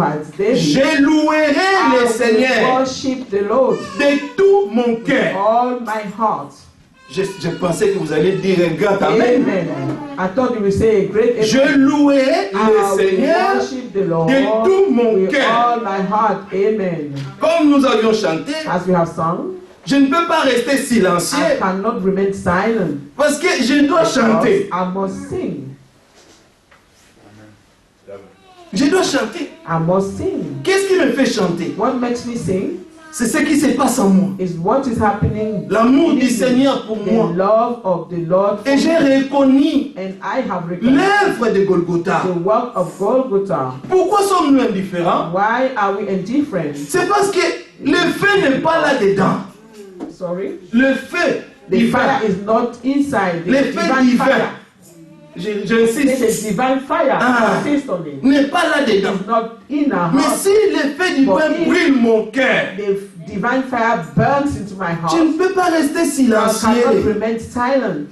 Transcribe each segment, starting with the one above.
also as David, je louerai le Seigneur worship the Lord de tout mon with cœur. all my heart. Je pensais que vous allez dire un grand amen. Amen. I thought you would say a great amen. Je louerai I le will Seigneur worship the Lord de tout mon with cœur. all my heart. Amen. Comme nous avions chanté, As we have sung, je ne peux pas rester silencieux I cannot remain silent. parce que je dois chanter. I must sing. Je dois chanter. I must sing. Qu'est-ce qui me fait chanter? What makes me sing C'est ce qui se passe en moi. is what is happening. L'amour in du me. Seigneur pour The moi. love of the Lord for Et j'ai me. reconnu And I have recognized l'œuvre de Golgotha. the work of Golgotha. Pourquoi sommes-nous indifférents? Why are we indifferent? C'est parce que le feu n'est pas là-dedans. Sorry? Le feu The divin. fire is not inside. The Le feu divine divin. fire. J'insiste. It's a divine fire. Ah. Insist on it. N'est pas là-dedans. It's not in our Mais heart. si le feu divin But if brûle mon cœur, the divine fire burns into my je heart, ne peux pas rester I cannot silencieux. remain silent.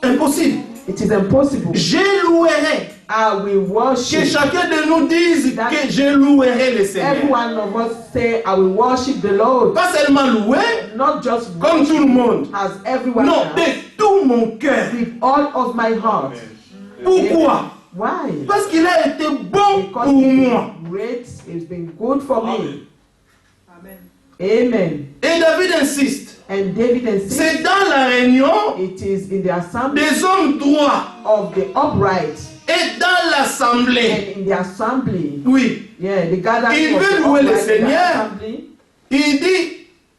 Impossible. It is impossible. Je louerai. I will Que worship. chacun de nous dise That que je louerai le Every Seigneur. one of us say, I will worship the Lord. Pas seulement louer, Not just comme tout le monde. as everyone Non, else, de tout mon cœur. with all of my heart. Pourquoi? Why? Parce qu'il a été bon Because pour moi. great, it's been good for me. Amen. Et David insiste. And David insists, C'est dans la réunion it is in the assembly des hommes droits of the upright et dans l'assemblée. and in the assembly. Oui. Yeah, the gathering Il of veut the louer le upright in the Seigneur. assembly. Il dit,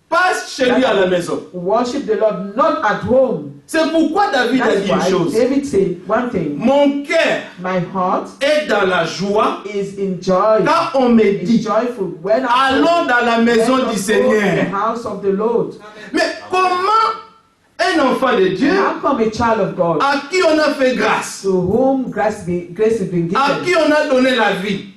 passe chez lui à la maison. Worship the Lord not at home. C'est pourquoi David a That's dit une why chose. David said one thing. Mon cœur My heart est dans la joie is in joy. quand on me It's dit, joyful when I allons dans la maison let du us go to the Seigneur. house of the Lord. Mais comment un enfant de Dieu How come a child of God à qui on a fait grâce, to whom grace has been à given, qui on a donné la vie,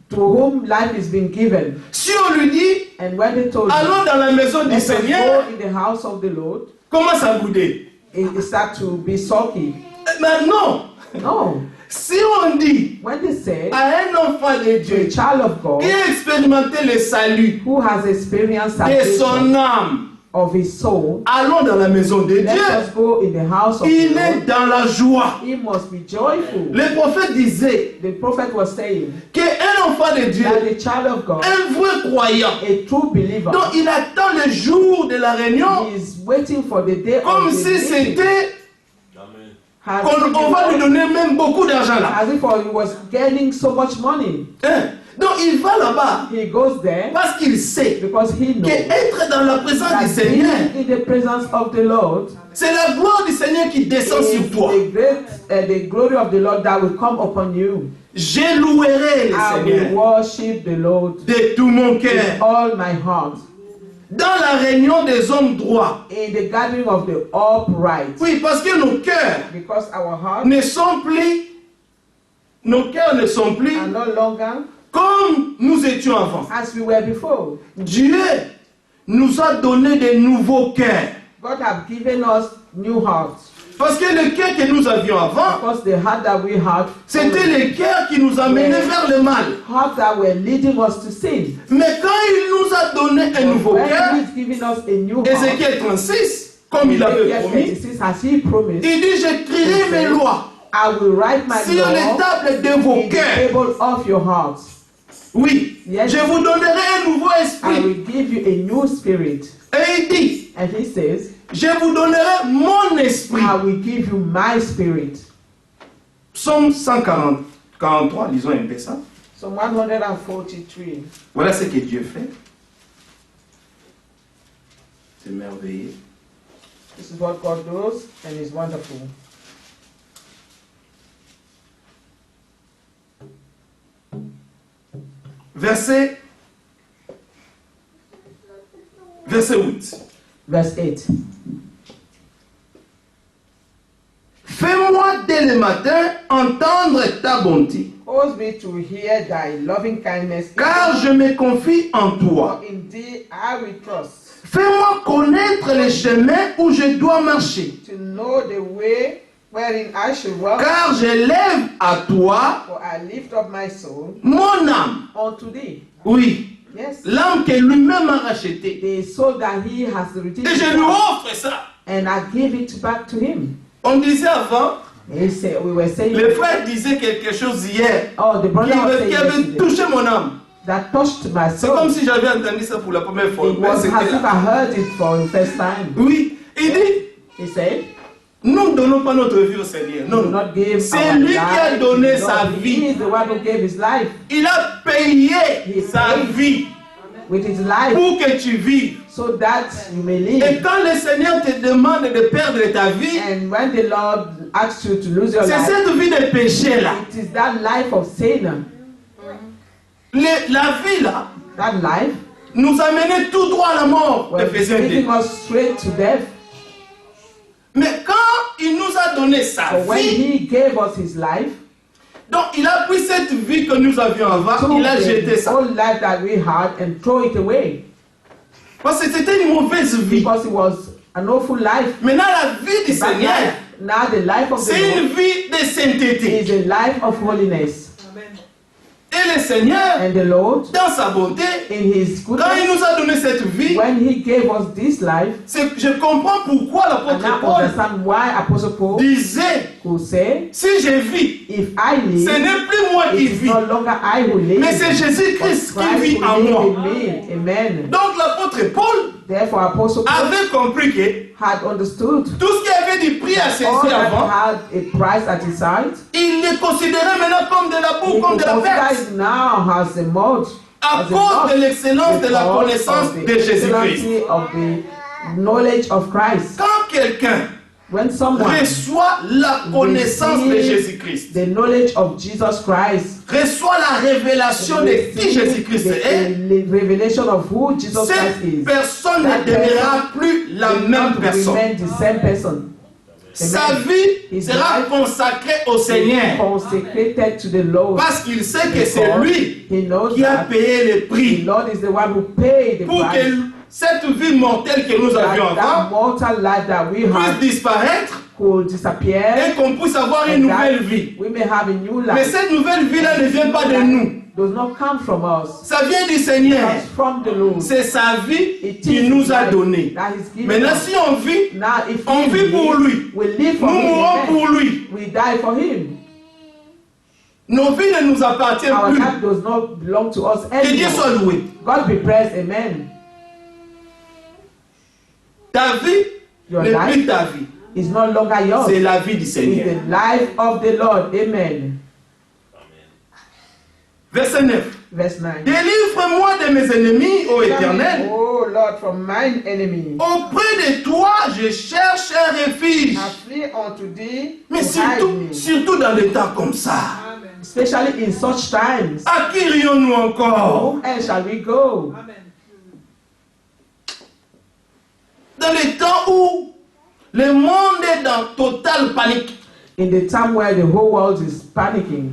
to whom life has been given, si on lui dit, and when they told allons you, dans la maison du let us Seigneur, go in the house of the Lord, commence à bouder. it start to be sulky. Mais non, No. si on dit When they say à un enfant de to Dieu a child of God qui a expérimenté le salut who has experienced de salvation son âme, of his soul, allons dans la maison de let Dieu, us go in the house of the il est Lord. dans la joie. He must be joyful. Le prophète disait The prophet was saying qu'un enfant de Dieu, that the child of God, un vrai croyant, a true believer, donc il attend le jour de la réunion is waiting for the day comme of the si meeting. c'était As on va lui donner même beaucoup d'argent là. as if he was gaining so much money. Hein? Donc il va là-bas He goes there parce qu'il sait because he knows qu'être dans la présence that du Seigneur, being in the presence of the Lord c'est la gloire du Seigneur qui descend sur is toi. the glory of the Lord that will come upon you. Je louerai le I will Seigneur worship the Lord de tout mon with cœur. all my heart. Dans la réunion des hommes droits. In the gathering of the upright. Oui, parce que nos cœurs Because our hearts ne sont plus, nos cœurs ne sont plus are no longer comme nous étions avant. as we were before. Dieu nous a donné de nouveaux cœurs. God have given us new hearts. Parce que le cœur que nous avions avant, Because the heart that we had c'était le cœur qui nous amenait vers le mal. hearts that were leading us to sin. Mais quand il nous a donné un nouveau When cœur, He's given us a new heart, Ézéchiel 36, comme il avait Ezekiel promis, 36, as He promised, il dit, j'écrirai mes lois I will write my sur les law tables de vos in the cœurs. table of your hearts. Oui, Yes. je vous donnerai un nouveau I esprit. will give you a new spirit. Et il dit, And He says, je vous donnerai mon esprit. I will give you my spirit. Psaume 143, lisons un peu ça. Psalm 143. Voilà ce que Dieu fait. C'est merveilleux. This is what God does, and it's wonderful. Verset 8. Verse 8. Fais-moi dès le matin entendre ta bonté, Cause me to hear thy loving kindness, car je me confie en toi. for in thee I will trust. Fais-moi connaître les chemins où je dois marcher, To know the way wherein I should walk, car je lève à toi for I lift up my soul. mon âme. unto thee. Oui. Yes. L'âme que lui-même a rachetée. The soul that he has redeemed. Et je lui offre ça. And I give it back to him. On disait avant, He said, we were saying, le frère disait quelque chose hier oh, the brother was saying qui avait yesterday, touché mon âme. that touched my C'est comme soul. si j'avais entendu ça pour la première fois. It Mais was c'était as if là. I heard it for the first time. Oui, il dit, He said, nous ne donnons pas notre vie au Seigneur. do Non, not give c'est our lui qui a life donné to sa God. He vie. is the one who gave his life Il a payé He sa paid. vie with his life pour que tu vives. so that you may Et live. quand le Seigneur te demande de perdre ta vie, And when the Lord asks you to lose your c'est life, cette vie de péché là. it is that life of sin, La vie là that life nous a menés tout droit à la mort. was Éphésiens 2. leading us straight to death. Mais quand il nous a donné sa But when vie, he gave us his life, donc il a pris cette vie que nous avions avant, took il a jeté the ça. old life that we had and throw it away. Parce que c'était une mauvaise vie. Because it was an awful life. Maintenant la vie du But Seigneur, now the life of the c'est une Lord vie de sainteté. is a life of holiness. Et le Seigneur, And the Lord, dans sa bonté, in his quand il goodness, nous a donné cette vie, when he gave us this life, je comprends pourquoi and l'apôtre now Paul understand why Apostle Paul disait, could say, si je vis, if I ce live, n'est plus moi qui it is vis, no longer I who live, mais c'est Jésus-Christ but qui Christ vit who en lives moi. in me. Amen. Donc l'apôtre Paul Therefore, Apostle Paul avait compris que had understood tout ce qui avait du prix à all saisir that avant, had a price at his side. il les considérait maintenant comme de la boue, He comme could de la consider perte, it now as a mode, à as a cause loss, de l'excellence de la because connaissance of the de Jésus-Christ. excellency of the knowledge of Christ. Quand quelqu'un When someone reçoit la connaissance de receives Jésus-Christ, the knowledge of Jesus Christ, reçoit la révélation de qui Jésus-Christ est, the revelation of who Jesus Christ cette is, personne ne that demeurera plus la will même not personne. remain the same person. Sa vie His sera life consacrée au Is Seigneur consecrated to the Lord. parce qu'il sait que c'est Because lui he knows qui a that payé le the prix Lord is the one who paid the pour price. que cette vie mortelle que nous avions That avant mortal life that we puisse had disparaître could disappear, et qu'on puisse avoir une and that nouvelle vie. we may have a new Mais life. cette nouvelle vie-là ne vient pas de nous. Does not come from us. Ça vient du It Seigneur. comes from the Lord. C'est sa vie It qu'il is nous a life donnée. that He's given Maintenant, us. si on vit, Now, if on we vit pour live, lui. we live for Nous Him. mourrons Amen. pour lui. We die for Him. Nos vies ne nous appartiennent Our plus. life does not belong to us Que Dieu soit anymore. loué. God be praised. Amen. Ta vie Your n'est plus life ta vie. is no longer yours. C'est la vie du It's Seigneur. the life of the Lord. Amen. Verset 9. Verse 9. Délivre-moi de mes ennemis, ô Éternel. Oh Lord, from mine enemy. Auprès de toi, je cherche un refuge. I flee unto thee Mais to hide surtout, me. surtout dans des temps comme ça. Especially in such times. À qui irions-nous encore? Whom else shall we go? Dans les temps où le monde est dans totale panique. In the time where the whole world is panicking,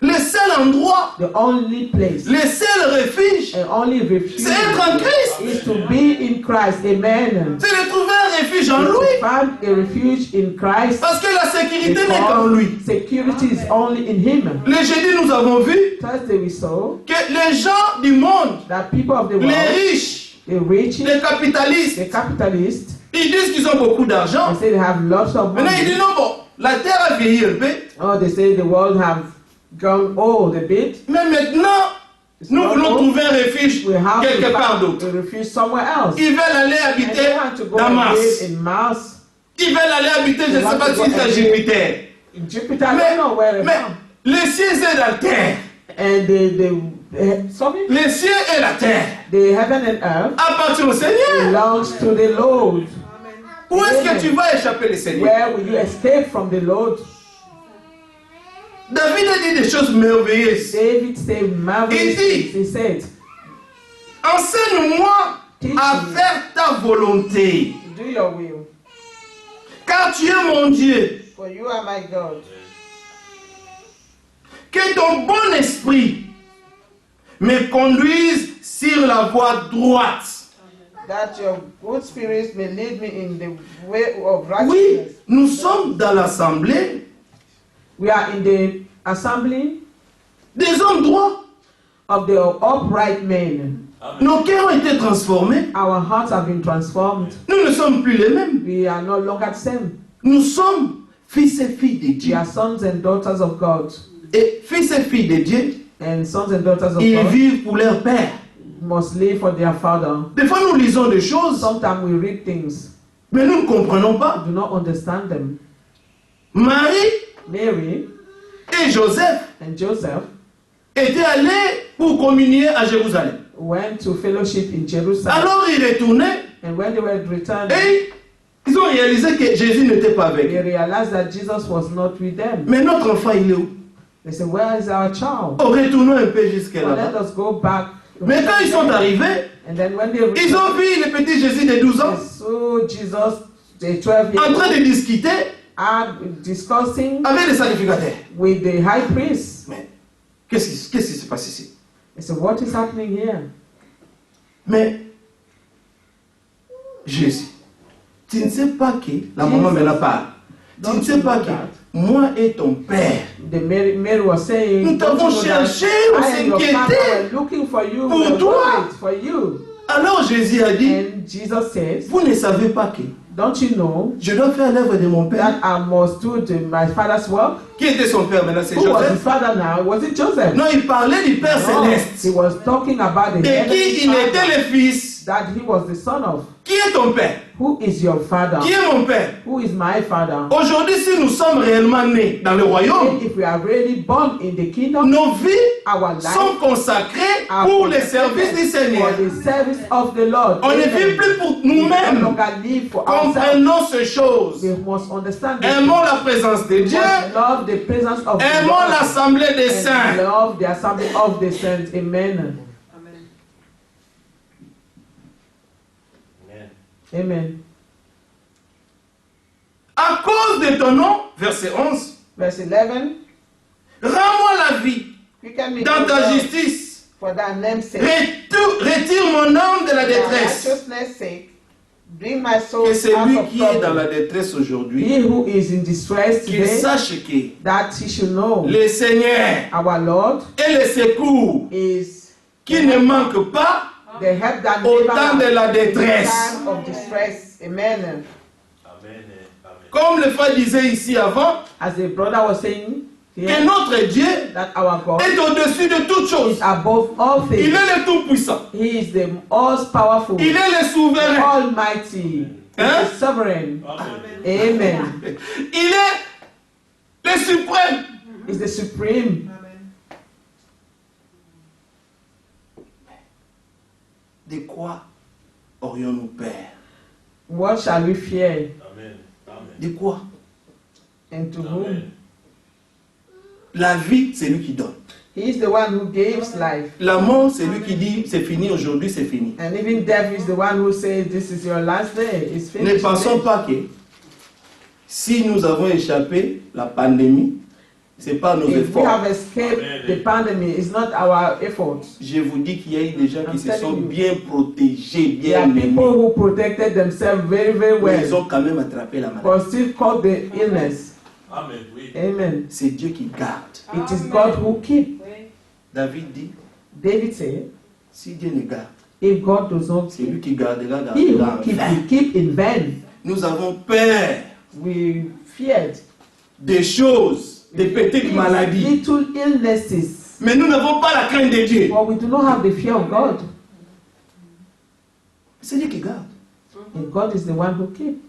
Le seul endroit, the only place le seul refuge, and only refuge c'est être en Christ. is to be in Christ. Amen. C'est de trouver un refuge en Is to lui. find a refuge in Christ. Parce que la sécurité n'est qu'en lui. Because security is only in Him. Le jeudi, nous avons vu Thursday we saw que les gens du monde, that people of the les world, riches, the rich, les capitalistes, the capitalists, ils disent qu'ils ont beaucoup d'argent. they say they have lots of Maintenant, ils money. disent non, bon, la terre a vieilli un peu. Oh, they say the world have gone old a bit. Mais maintenant, nous not voulons old. trouver un refuge We have quelque to part find d'autre. a refuge somewhere else. Ils veulent aller And habiter they want to go dans and Mars. live in Mars, Ils veulent aller habiter, je ne They sais want pas to si go c'est à and Jupiter. in Jupiter. I don't know where Mais from. les cieux et la terre, And sorry, les cieux et la terre the heaven and earth appartiennent au Seigneur. belongs to the Lord. Où est-ce que Amen. tu vas échapper le Seigneur? Where will you escape from the Lord? David a dit des choses merveilleuses. David said marvelous Il dit, things. He said, enseigne-moi à faire ta volonté, do your will, car tu es mon Dieu. for you are my God. Que ton bon esprit me conduise sur la voie droite. That your good spirit may lead me in the way of Oui, righteousness. nous sommes dans l'assemblée We are in the assembly. des hommes droits. of the upright men. Nos cœurs ont été transformés. Our hearts have been transformed. Nous ne sommes plus les mêmes. We are no longer the same. Nous sommes fils et filles de We Dieu. are sons and daughters of God. Et fils et filles de Dieu, And sons and daughters of ils God vivent pour leur père. must live for their father. Des fois, nous lisons des choses, Sometimes we read things, mais nous ne comprenons pas. we do not understand them. Marie Mary et Joseph and Joseph étaient allés pour communier à Jérusalem. went to fellowship in Jerusalem. Alors ils retournaient And when they were returning, et ils ont réalisé que Jésus n'était pas avec they eux. realized that Jesus was not with them. Mais notre enfant, il est où? They said, where is our child? Oh, retournons un peu jusqu'à Well, let là-bas. us go back. Mais quand ils sont arrivés, And then when they ils ont vu le petit Jésus de 12 ans they saw Jesus, the 12 years en train old, de discuter are discussing avec les sacrificateurs. with the high priest. Mais qu'est-ce qui se passe ici? They said, what is happening here? Mais Jésus, tu ne sais pas que la maman me la parle. Tu ne sais pas que moi et ton père, The Mary was saying, nous "Don't t'avons you know that cherché, on I and your father s'inquiétait. were looking for you, Pour we were toi." worried for you." Alors Jésus a dit, And Jesus says, vous ne savez pas que don't you know je dois faire l'œuvre de mon père. that I must do my father's work? Qui était son père maintenant? C'est Who was his Joseph. father now? Was it Joseph? Non, il parlait du Père No, he céleste. was talking about the Et heavenly qui il était father, le fils. that he was the son of. Qui est ton père? Who is your father? Qui est mon père? Who is my father? Aujourd'hui, si nous sommes réellement nés dans le royaume, And if we are really born in the kingdom, nos vies our life sont consacrées are pour le service du Seigneur. for the service of the Lord. On ne Amen. vit plus pour We no nous-mêmes. longer live for ourselves. Comprenons ces choses. We must understand this. Aimons la présence de We Dieu. must love the presence of the Aimons Lord l'assemblée des and saints. love the assembly of the saints. Amen. Amen. À cause de ton nom, verset 11, Verse 11. rends-moi la vie Quicken me, dans O ta Lord, justice. for thy name's sake. Retire mon âme de la For thy détresse. righteousness' sake. Bring my soul Que out celui of qui est dans la trouble. détresse aujourd'hui, He who is in distress qu'il today, sache que that he should know le Seigneur our Lord est le secours is qui ne manque pas the help that au never temps de la in détresse. time of distress. Amen. Comme le frère disait ici avant, As the brother was saying que here, notre Dieu that our God est au-dessus de toutes is choses. above all Il things. est le Tout-Puissant. He is the all-powerful, Il est le souverain. almighty, Hein? the sovereign. Amen. Il est le suprême. Is the supreme. De quoi aurions-nous peur? What shall we fear? De quoi? And to whom? La vie, c'est lui qui donne. He is the one who gives life. La mort, c'est lui qui dit c'est fini aujourd'hui, c'est fini. And even death is the one who says this is your last day. It's Ne finished. pensons pas que si nous avons échappé la pandémie, ce n'est pas nos If we efforts. have escaped the pandemic, it's not our efforts. Je vous dis qu'il y a eu des gens qui I'm se telling sont you. bien protégés, There are bien aimés. people who protected themselves very, very Mais ils well, ont quand même attrapé la maladie. but still caught the illness. Amen. Oui. Amen. C'est Dieu qui garde. It is God who keeps. David dit, David said, si Dieu ne garde, if God does not c'est keep, lui qui gardera, he gardera who en keep vain. will keep in vain. Nous avons peur We feared des choses, des petites maladies. little illnesses, Mais nous n'avons pas la crainte de Dieu. but we do not have the fear of God. C'est Dieu qui garde. And God is the one who keeps.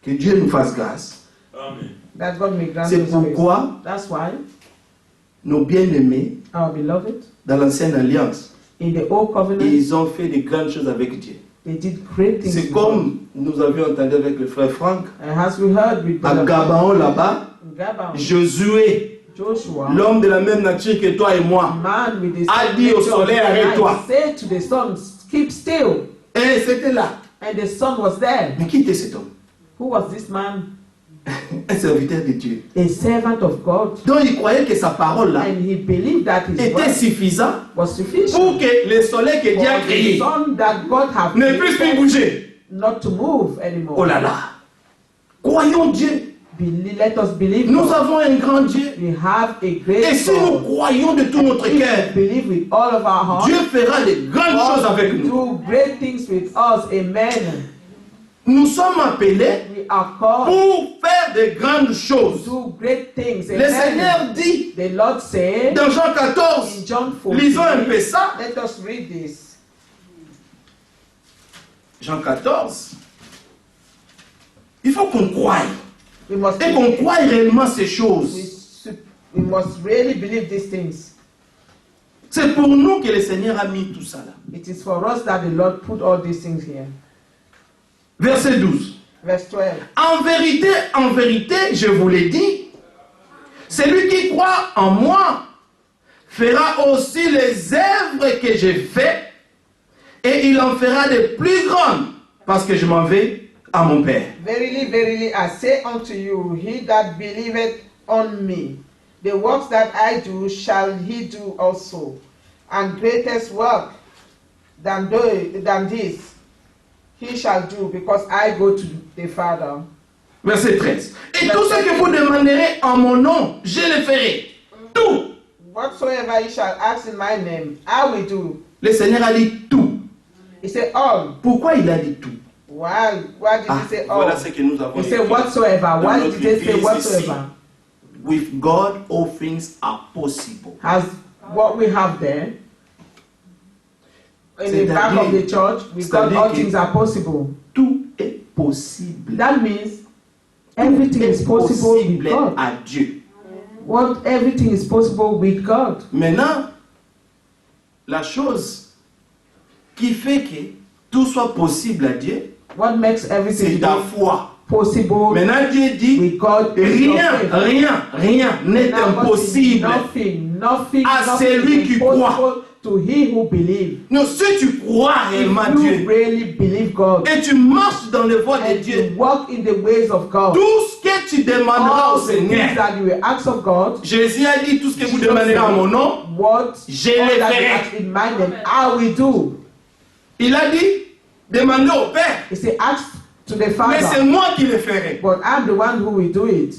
Que Dieu nous fasse grâce. Amen. That God may grant C'est us grace. pourquoi That's why nos bien-aimés, our beloved dans l'ancienne alliance, in the old covenant, ils ont fait de grandes choses avec Dieu. they did great things. C'est with God. comme nous avions entendu avec le frère Franck, And as we heard with à Gabaon là-bas, Gabaon, Josué, Joshua, l'homme de la même nature que toi et moi, man with the a same dit au nature of soleil, the night, arrête-toi. said to the sun, keep still. Et c'était là. And the sun was there. Mais qui était cet homme? Who was this man? Un serviteur de Dieu. A servant of God. Donc il croyait que sa parole là And he believed that his était word suffisant was sufficient pour que le soleil que for Dieu a the créé sun that God have ne puisse plus created bouger. not to move anymore. Oh là là. Croyons Dieu. Let us believe Nous God. avons un grand Dieu. We have a great Et si nous God. croyons de tout notre If cœur, we believe with all of our heart, Dieu fera de grandes choses God avec will nous. do great things with us. Amen. Nous sommes appelés We are called pour faire de grandes to choses. do great things. Le Seigneur Amen. dit The Lord said dans Jean in 14, John lisons un peu 14, ça. let us read this. Jean 14. Il faut qu'on croie. We must, Et qu'on croie réellement ces choses. we must really believe these things. C'est pour nous que le Seigneur a mis tout ça là. It is for us that the Lord put all these things here. Verset 12. Verse 12. En vérité, je vous l'ai dit, celui qui croit en moi fera aussi les œuvres que j'ai faites et il en fera de plus grandes parce que je m'en vais à mon Père. Verily, verily, I say unto you, he that believeth on me, the works that I do shall he do also, and greatest work than this he shall do, because I go to the Father. Verset 13. Et tout ce que vous demanderez en mon nom, je le ferai. Tout. Whatsoever ye shall ask in my name, I will do. Le Seigneur a dit tout. He said all. Pourquoi il a dit tout? Why did he say all? Voilà ce que nous avons He said écrit whatsoever. dans Why notre did they say église whatsoever? ici. With God, all things are possible. As what we have there, in the back of the church, with God all things are possible. Tout est possible. That means everything is possible with God. À Dieu. Everything is possible with God. Maintenant, la chose qui fait que tout soit possible à Dieu, What makes c'est everything ta foi. possible Maintenant, Dieu dit, with God is your faith. rien n'est impossible Nothing à celui is qui croit. impossible to he who believes. Non, si tu crois réellement If Dieu you really believe God et tu marches dans les voies de and Dieu, you walk in the ways of God, tout ce que tu demanderas all au the things Seigneur, that you will ask of God, Jésus a dit tout ce que vous Jesus demanderez en said, mon nom, what je all le that you ferai. ask in my name, I will do. Il a dit, demandez au Père, He said, ask to the mais c'est Father, moi qui le ferai. but I'm the one who will do it.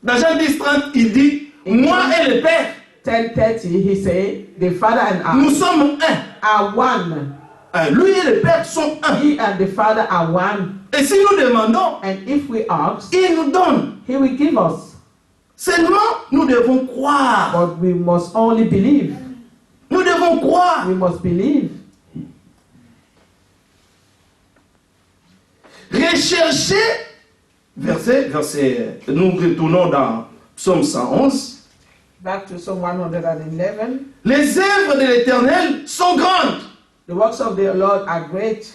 Dans Jean 10, 30, il dit, moi et le Père, 10:30, he said, the Father and nous I sommes un. are one. Lui et le Père sont un. He and the Father are one. Et si nous demandons, And if we ask, il nous donne. he will give us. Seulement, nous devons croire. But we must only believe. Nous devons croire. We must believe. Recherchez, nous retournons dans Psaume 111. Back to Psalm 111. Les œuvres de l'Éternel sont grandes. The works of the Lord are great.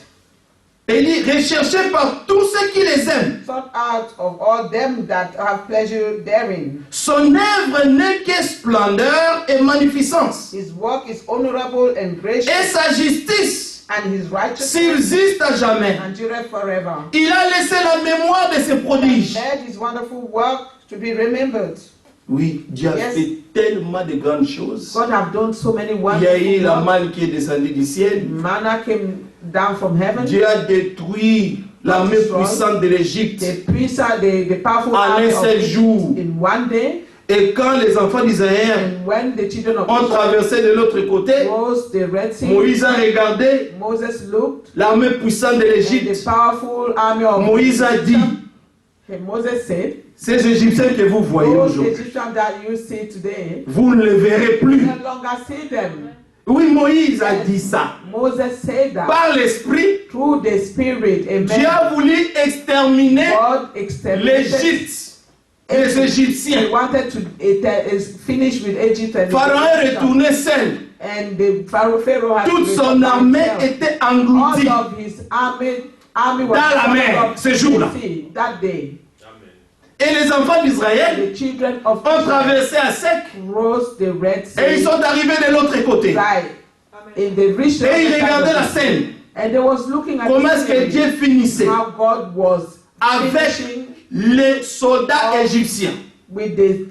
Et il dit, recherchez par tous ceux qui les aiment. Sought out of all them that have pleasure therein. Son œuvre n'est que splendeur et magnificence. His work is honorable and Et gracious, sa justice and his righteousness subsiste à jamais. endureth forever. Il a laissé la mémoire de ses prodiges. Let his wonderful work to be remembered. Oui, Dieu a Yes. fait tellement de grandes choses. God have done so many Il y a eu wonderful la works. manne qui est descendue du ciel. Manna came down from heaven. Dieu a détruit l'armée puissante de l'Égypte The powerful en army un of seul Egypt jour. in one day. Et quand les enfants d'Israël And when the children of ont Israel traversé de l'autre côté, crossed the Red Sea, Moïse a regardé Moses looked, l'armée puissante de and the l'Égypte. powerful army of Moïse a dit, And Moses said, ces Égyptiens que vous voyez those aujourd'hui, Egyptians that you see today, vous ne les verrez you plus. no longer see them. Oui, Moïse a dit ça. Moses said that Par l'Esprit, through the Spirit. Dieu Amen. a voulu exterminer God exterminated. l'Égypte, les He Égyptiens. wanted to finish with Egypt and Pharaon est retourné seul. And the Pharaoh had Toute to son return armée himself. était engloutie. All of his army was Dans la mer, swallowed up ce jour-là. in the sea that day. Et les enfants d'Israël The children of ont Israel traversé à sec crossed the Red et ils Sea sont arrivés de l'autre côté. right in the region. Et ils regardaient la scène. And they was looking at Comment the est-ce que scenery, Dieu finissait how God was avec finishing les soldats égyptiens, with the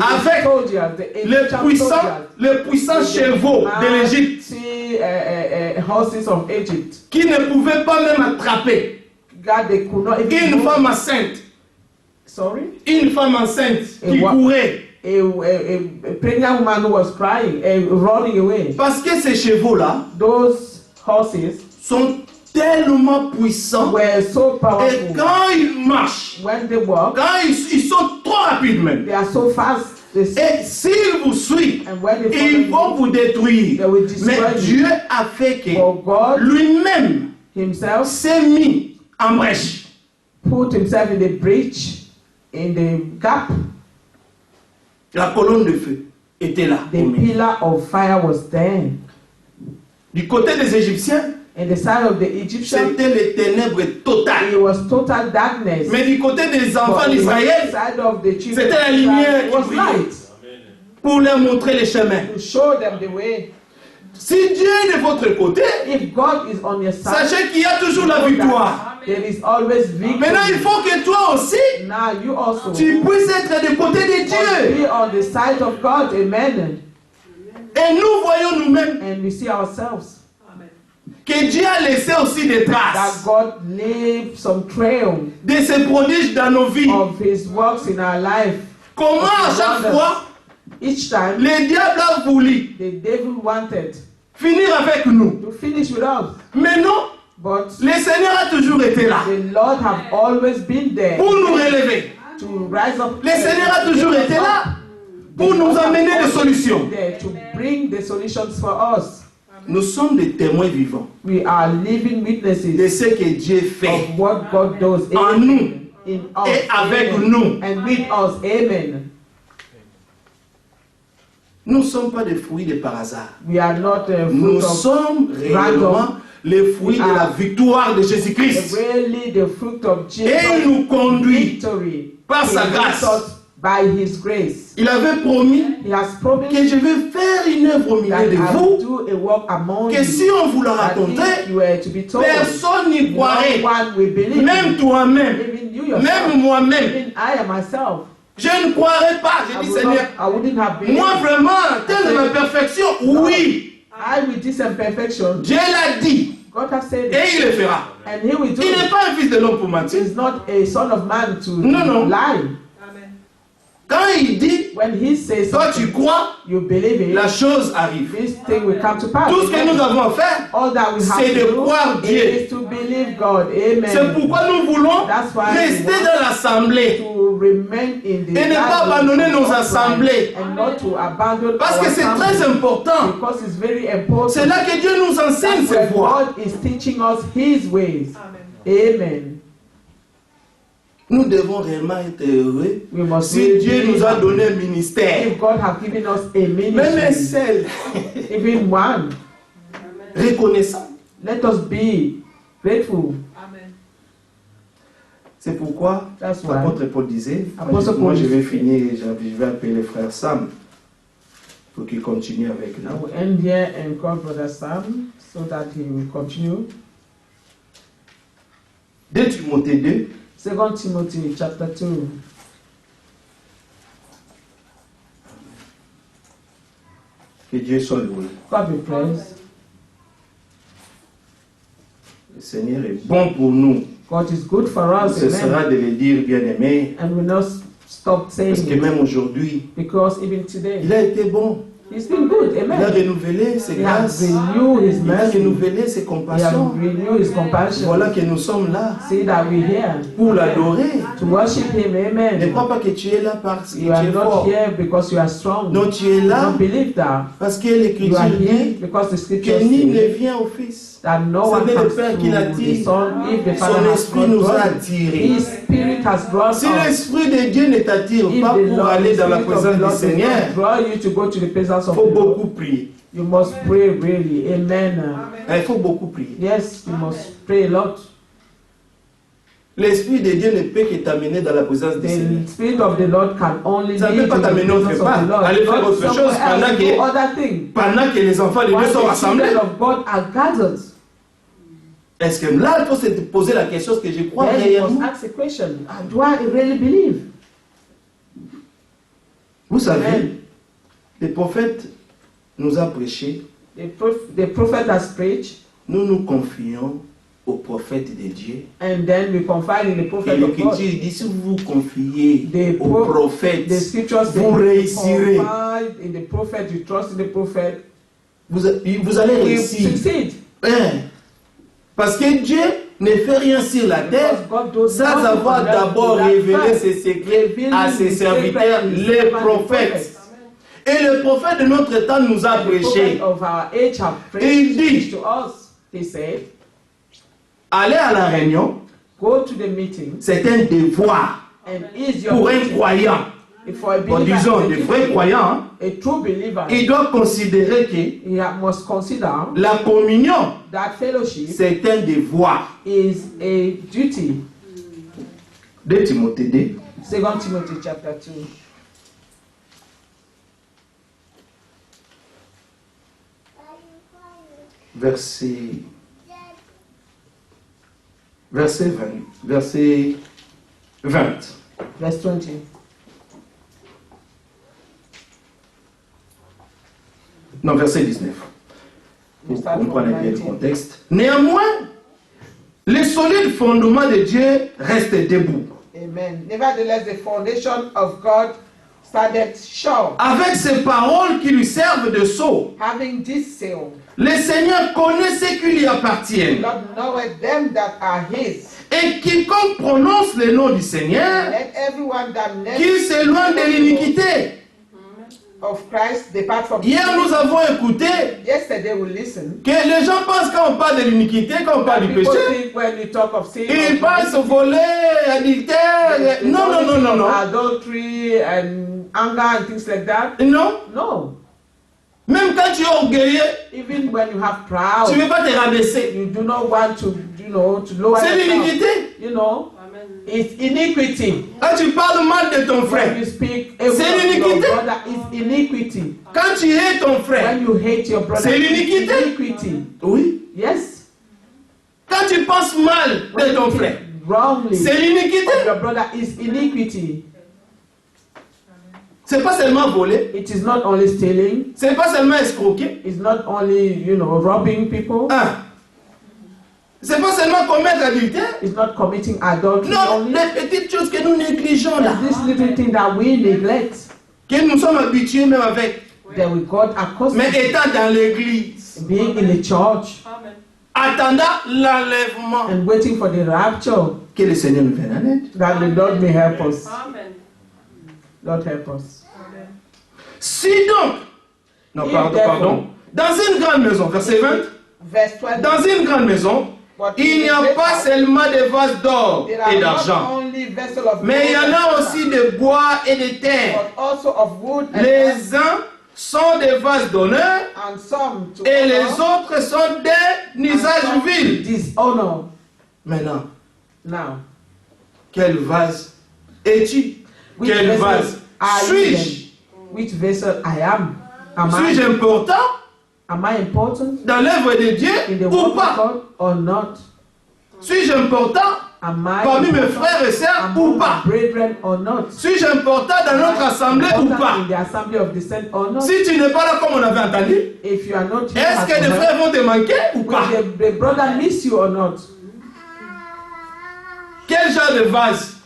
avec soldiers, the les Egyptian soldiers, puissants chevaux de l'Égypte mighty horses of Egypt. qui ne pouvaient pas même attraper God, they could not even une move femme enceinte. Sorry? Une femme enceinte qui what? courait. A pregnant woman who was crying, running away. Parce que ces chevaux-là Those horses sont tellement puissants. were so Et powerful. quand ils marchent, When they walk, quand ils sont trop rapides même. they are so fast. They Et s'ils vous suivent, and when they ils vont follow vous détruire. they will destroy Mais you. Dieu a fait que For God lui-même himself s'est mis en brèche. put himself in the breach, in the gap. La colonne de feu était là. The pillar of fire was there. Du côté des Égyptiens, In the side of the Egyptians, c'était les ténèbres totales. it was total darkness. Mais du côté des enfants But in the d'Israël, side of the children c'était la of lumière Israel, qui it was brillait. light pour leur montrer les chemins. to show them the way. Si Dieu est de votre côté, If God is on your side, sachez qu'il y a toujours la victoire. there is always victory. Maintenant, il faut que toi aussi, Now you also tu puisses être du côté de must Dieu. be on the side of God. Amen. Et nous voyons nous-mêmes And we see ourselves que Dieu a laissé aussi des that traces God leaves some trail de ses prodiges dans nos vies. of His works in our life. Comment à chaque fois, Each time le diable a voulu the devil wanted finir avec nous. to finish with us, Mais non, but le Seigneur a toujours été là the Lord have always been there pour nous relever. to rise up. Le Seigneur a toujours été là pour nous amener des solutions. There to bring the solutions for us. Nous sommes des témoins vivants We are living de witnesses ce que Dieu fait. of what God does En nous in us et avec Amen. nous. And with us. Amen. Nous ne sommes pas des fruits de par hasard. We are not Nous fruit of sommes réellement les fruits de la victoire de Jésus-Christ. really the fruit of Et il Jesus' nous conduit victory. par sa He grâce. leads us by His grace. Il avait promis He has promised que je vais faire une œuvre au milieu that de I vous, will do a work among que you. si on vous la That if racontait, you were to be told, personne n'y no croirait. one will believe Même you. toi-même, Even you yourself. même moi-même. Even I am myself. Je ne croirais pas. J'ai dit, Seigneur, I wouldn't have believed. moi vraiment, telle est ma perfection. Oui, I with this imperfection. Dieu l'a dit God has said it. et il le fera. And He will do Il n'est it. pas un fils de l'homme pour mentir. He's not a son of man to No, no. lie. Quand il dit, When He says toi tu something, crois, you believe it. la chose arrive. This thing will come to pass. Tout ce que nous avons à faire, All that we have c'est de to croire do Dieu. is to believe God. Amen. C'est pourquoi nous voulons That's why we rester want dans l'assemblée. to remain in the Et ne pas Bible abandonner nos upright assemblées. and not to abandon Parce our que c'est très assembly, important. because it's very important. C'est là que Dieu nous enseigne That's ses where voies. God is teaching us His ways. Amen. Nous devons réellement être heureux We must si really Dieu be nous a happy. donné un ministère. If God has given us a Même un ministry, seul. even one, Reconnaissant. let us be grateful. C'est pourquoi That's why. l'apôtre Paul disait, Apostle moi Paul je vais disait- finir, je vais appeler frère Sam pour qu'il continue avec I nous. will end here and call Brother Sam so that he will continue. 2 Timothée 2, 2 Timothy chapter 2. que Dieu soit loué. God be praised. Le Seigneur est bon pour nous. God is good for us. Ce sera Amen. de le dire, bien-aimé, And we not stop saying parce que it, même aujourd'hui, because even today, il a été bon. He's been good. Il a Amen. renouvelé ses He has grâces. renewed His Il a mercy. renouvelé ses He has compassions. renewed His compassion. Voilà que nous sommes là See that we're here pour l'adorer. to worship Him. Ne Amen. crois pas que tu es là parce que tu You are es not fort. here because you are strong. Non, tu es You là don't believe that. parce que You are l'Écriture here dit because the scripture que nul ne says vient au Fils. that no Ce one n'est le comes Père to qui the l'attire. Son if the Father Son has esprit not nous a drawn. attirés. His Spirit has drawn Si us. l'Esprit de Dieu ne t'attire If pas the pour Lord, aller the dans la Spirit of présence the du Lord does Seigneur, not draw you to go to the presence il of faut the Lord, beaucoup prier. you must pray really. Amen. Il faut beaucoup prier. Yes, you must pray a lot. L'Esprit de Dieu ne peut que t'amener dans la présence du Seigneur. The Spirit of the Lord can only Ça ne lead peut pas you to the t'amener autre presence part. of the Lord. Aller faire Not autre chose somewhere pendant else, que- do other thing. Pendant que les enfants de Dieu While sont the rassemblés, children of God are gathered, est-ce que là, il faut se poser la question, est-ce que je crois then you must réellement? ask a question. Do I really believe? Vous savez, Amen. le prophète nous a prêché, The prophet has preached. nous nous confions au prophète de Dieu. And then we confide in the Et prophet of l'Écriture God. dit, si vous vous confiez The au prophète, The scriptures say, vous réussirez. confide in the prophet, you trust in the prophet, Vous allez you réussir. succeed. Hein? Parce que Dieu ne fait rien sur la terre Because God does sans nothing avoir on earth d'abord without révélé first ses secrets revealing à ses his serviteurs, secret, his les servants, the prophètes. prophets. Et le prophète de notre temps nous a The prêché. prophet of our age have Il dit, preached to us. He said, aller à la réunion, go to the meeting c'est un devoir and is your pour un meeting. croyant. If for a Bon, believer, disons, it's a des vrais duty. croyants, hein, A true believer, il doit considérer que he must consider la communion, that fellowship c'est un devoir. is a duty. 2 Timothée 2, 2 Timothy chapter 2. verset 20. Verset 20. Verse 20. Non, verset 19. We Pour start from comprendre bien le 19. contexte. Néanmoins, les solides fondements de Dieu restent debout. Amen. Nevertheless, the foundation of God standeth sure, Avec ces paroles qui lui servent de sceau. having this seal. Le Seigneur connaît ce qui lui The appartient. Lord knoweth them that are his. Et quiconque prononce le nom du Seigneur, Let everyone that qu'il s'éloigne de l'iniquité. of Christ depart from Hier, nous avons écouté Yesterday we listened. que les gens pensent quand on parle de l'iniquité, quand on parle du People péché, think when you talk of sin, ils pensent au voler, adultère. they Non, non, only non, think non, of non. adultery and anger and things like that. Non. No. Même quand tu es orgueilleux, Even when you have tu proud, ne veux pas te rabaisser. you do not want to, to lower C'est yourself. l'iniquité. You know, it's iniquity. Quand tu parles mal de ton When frère, you speak C'est evil of your l'iniquité. brother, it's iniquity. quand tu hais ton frère, When you hate your brother, C'est it's l'iniquité. iniquity. oui. Yes. Quand tu penses mal When de you ton think frère, wrongly c'est of l'iniquité. your brother is iniquity. C'est pas seulement voler, It is not only stealing. c'est pas seulement escroquer. It's not only, robbing people. Hein. C'est pas seulement commettre adultère. It's not committing adultery Non, only. les petites choses que nous négligeons là, It's this little thing that we neglect, que nous sommes habitués même avec. that we got Mais accustomed étant dans l'église, to being in the church attendant l'enlèvement, and waiting for the rapture, que le Seigneur nous vienne en aide. that the Lord may help us. Amen. Lord help us. Si donc, non, If pardon, therefore- pardon, dans une grande maison, verset 20, Verse 20. dans une grande maison, But il n'y in a the pas house, seulement des vases d'or there are et not d'argent, only vessels of mais il y gold en a and aussi silver, de bois et de terre. but also of wood and earth, Les uns sont des vases d'honneur and some to et les honor, autres sont des and usages some to vils. dishonor. Maintenant, Now, quel vase es-tu? which Quel vessel vase are you suis-je? then? Which vessel I am? Suis-je important Am I important dans l'œuvre de in Dieu the ou work of pas? God or not? Suis-je important Am I parmi mes important frères et sœurs ou among pas? my brethren or not? Suis-je important dans notre assemblée ou Important pas? in the assembly of the saints or not? Si tu n'es pas là comme on avait entendu, If you are not here, est-ce as que you les heard, frères vont te manquer ou will pas? the brother miss you or not? Quel genre de vase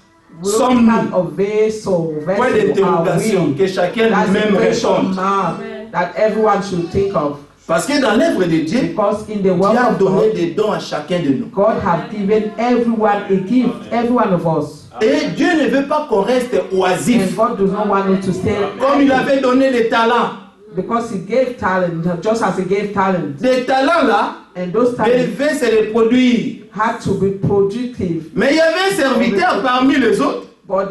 What sommes-nous? kind of vessel Point are d'interrogation we? que chacun That's même the question réponde. mark that everyone should think of. Parce que dans l'œuvre de Dieu, Because in the Dieu work a of donné God, des dons à chacun de nous. God have given everyone a gift, every one of us. Et Dieu ne veut pas qu'on reste And oisif. God does not want us to stay Comme il idle, avait donné des talents. because He gave talent, just as He gave talent. Des talents là, And those talents devaient se reproduire. had to be productive. Mais il y avait un serviteur parmi les autres. But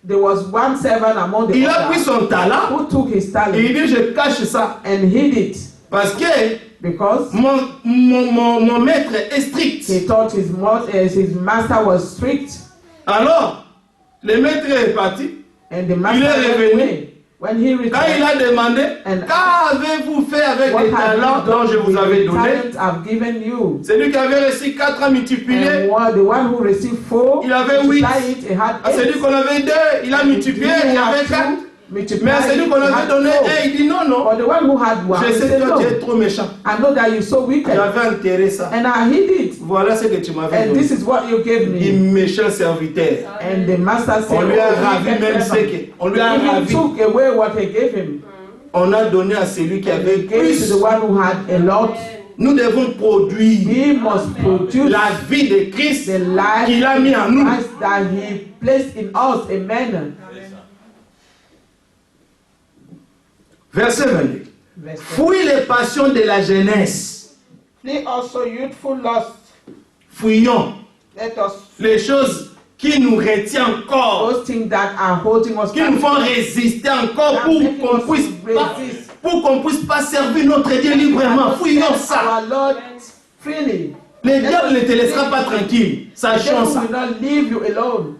there was one servant among the Il a pris others son talent who took his et talent il dit je cache ça. and hid it Parce que because mon maître est strict. he thought his master was strict, Alors, le maître est parti. and the Il master est went revenu. away. When he Quand il returned, a demandé, And qu'avez-vous fait avec what les have talents you dont done je vous with avais the donné? talent I've given you? Celui qui avait reçu 4 ans multiplié, And the one who received 4, Il avait 8. multiply it, he had à celui 8. qu'on avait 2, il a multiplié, il avait 4. multiply Mais à celui qu'on it, avait had donné, more. il dit non, non. For the one who had one, Je he sais said, que toi, tu no, es trop méchant. I know that you're so wicked. J'avais enterré ça. And I hid it. Voilà ce que tu m'avais And donné. this is what you gave Il me. méchant serviteur. And the master said, On lui a "Oh, ravi wicked même ce servant." que. On lui a He even ravi. took away what he gave him. On a donné à celui qui avait He gave it plus. to the one who had a lot. Nous devons produire We must produce la vie de Christ the life qu'il a mis en nous. Christ that he placed in us. Amen. Verset 22. Verse 10. Fuis les passions de la jeunesse. Flee also youthful lust. Fuyons Let us les choses qui nous retiennent encore, those things that are holding us qui nous font captive, résister encore that pour making qu'on us puisse pas, resist. pour qu'on puisse pas servir notre Dieu librement. Fuyons ça. Our Lord freely. Le diable ne te laissera pas tranquille. The Sachons devil ça. will not leave you alone.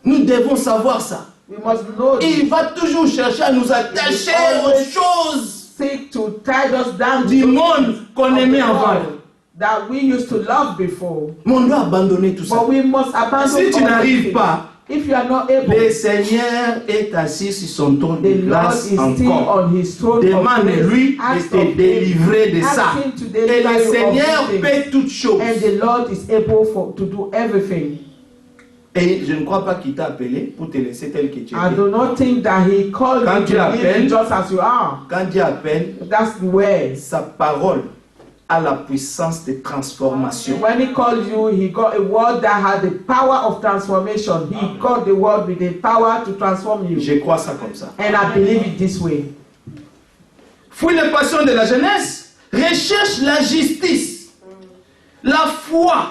Nous devons savoir ça. We must know Il this. va toujours chercher à nous attacher aux choses Seek to tie us down du to monde qu'on of the aimait avant. world that we used to love before. Mais on doit abandonner tout ça. But we must abandon Si tu all n'arrives these pas, things. If you are not able, le Seigneur est assis sur son trône de the Lord grâce is still encore. on his throne. of Demande-lui grace. Ask de te of him. délivrer de Ask ça. him to Et deliver le you of Seigneur these things. fait toutes choses. And the Lord is able to do everything. Et je ne crois pas qu'il t'a appelé pour te laisser tel que tu I es. do not think that he called Quand you Dieu to leave appelle, you just as you are. Quand Dieu appelle, That's the way. sa parole a la puissance de transformation. When he called you, he got a word that had the power of transformation. He got the word with the power to transform you. Je crois ça comme ça. And I believe it this way. Fuis les passions de la jeunesse. Recherche la justice, la foi,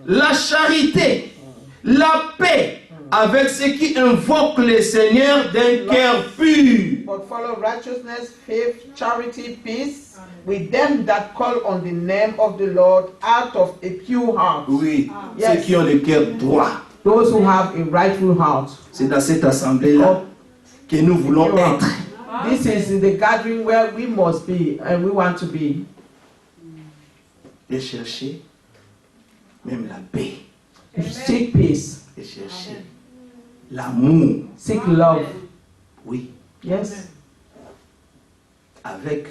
la charité, la paix avec ceux qui invoquent le Seigneur d'un cœur pur. But follow righteousness, faith, charity, peace with them that call on the name of the Lord out of a pure heart. Oui, Yes. ceux qui ont le cœur droit. Those who have a rightful heart. C'est dans cette assemblée-là que nous voulons Pure heart. être. This is the gathering where we must be and we want to be. Et chercher même la paix. Seek peace. Et chercher l'amour. Seek love. Oui, Yes. avec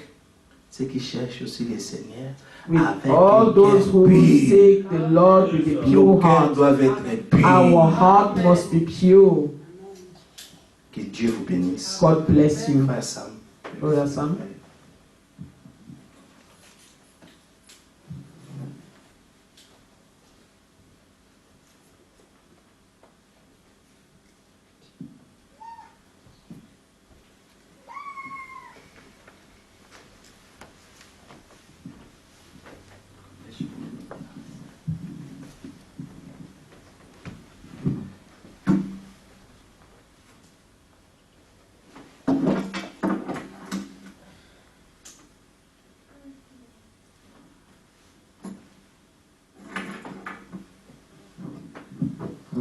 ceux qui cherchent aussi le Seigneur. With Avec all un those cœur who pur. seek the Lord with a Nos pure cœurs heart. doivent être purs. Our heart must be pure. Que Dieu vous bénisse. God bless you. Frère Sam. Brother Sam.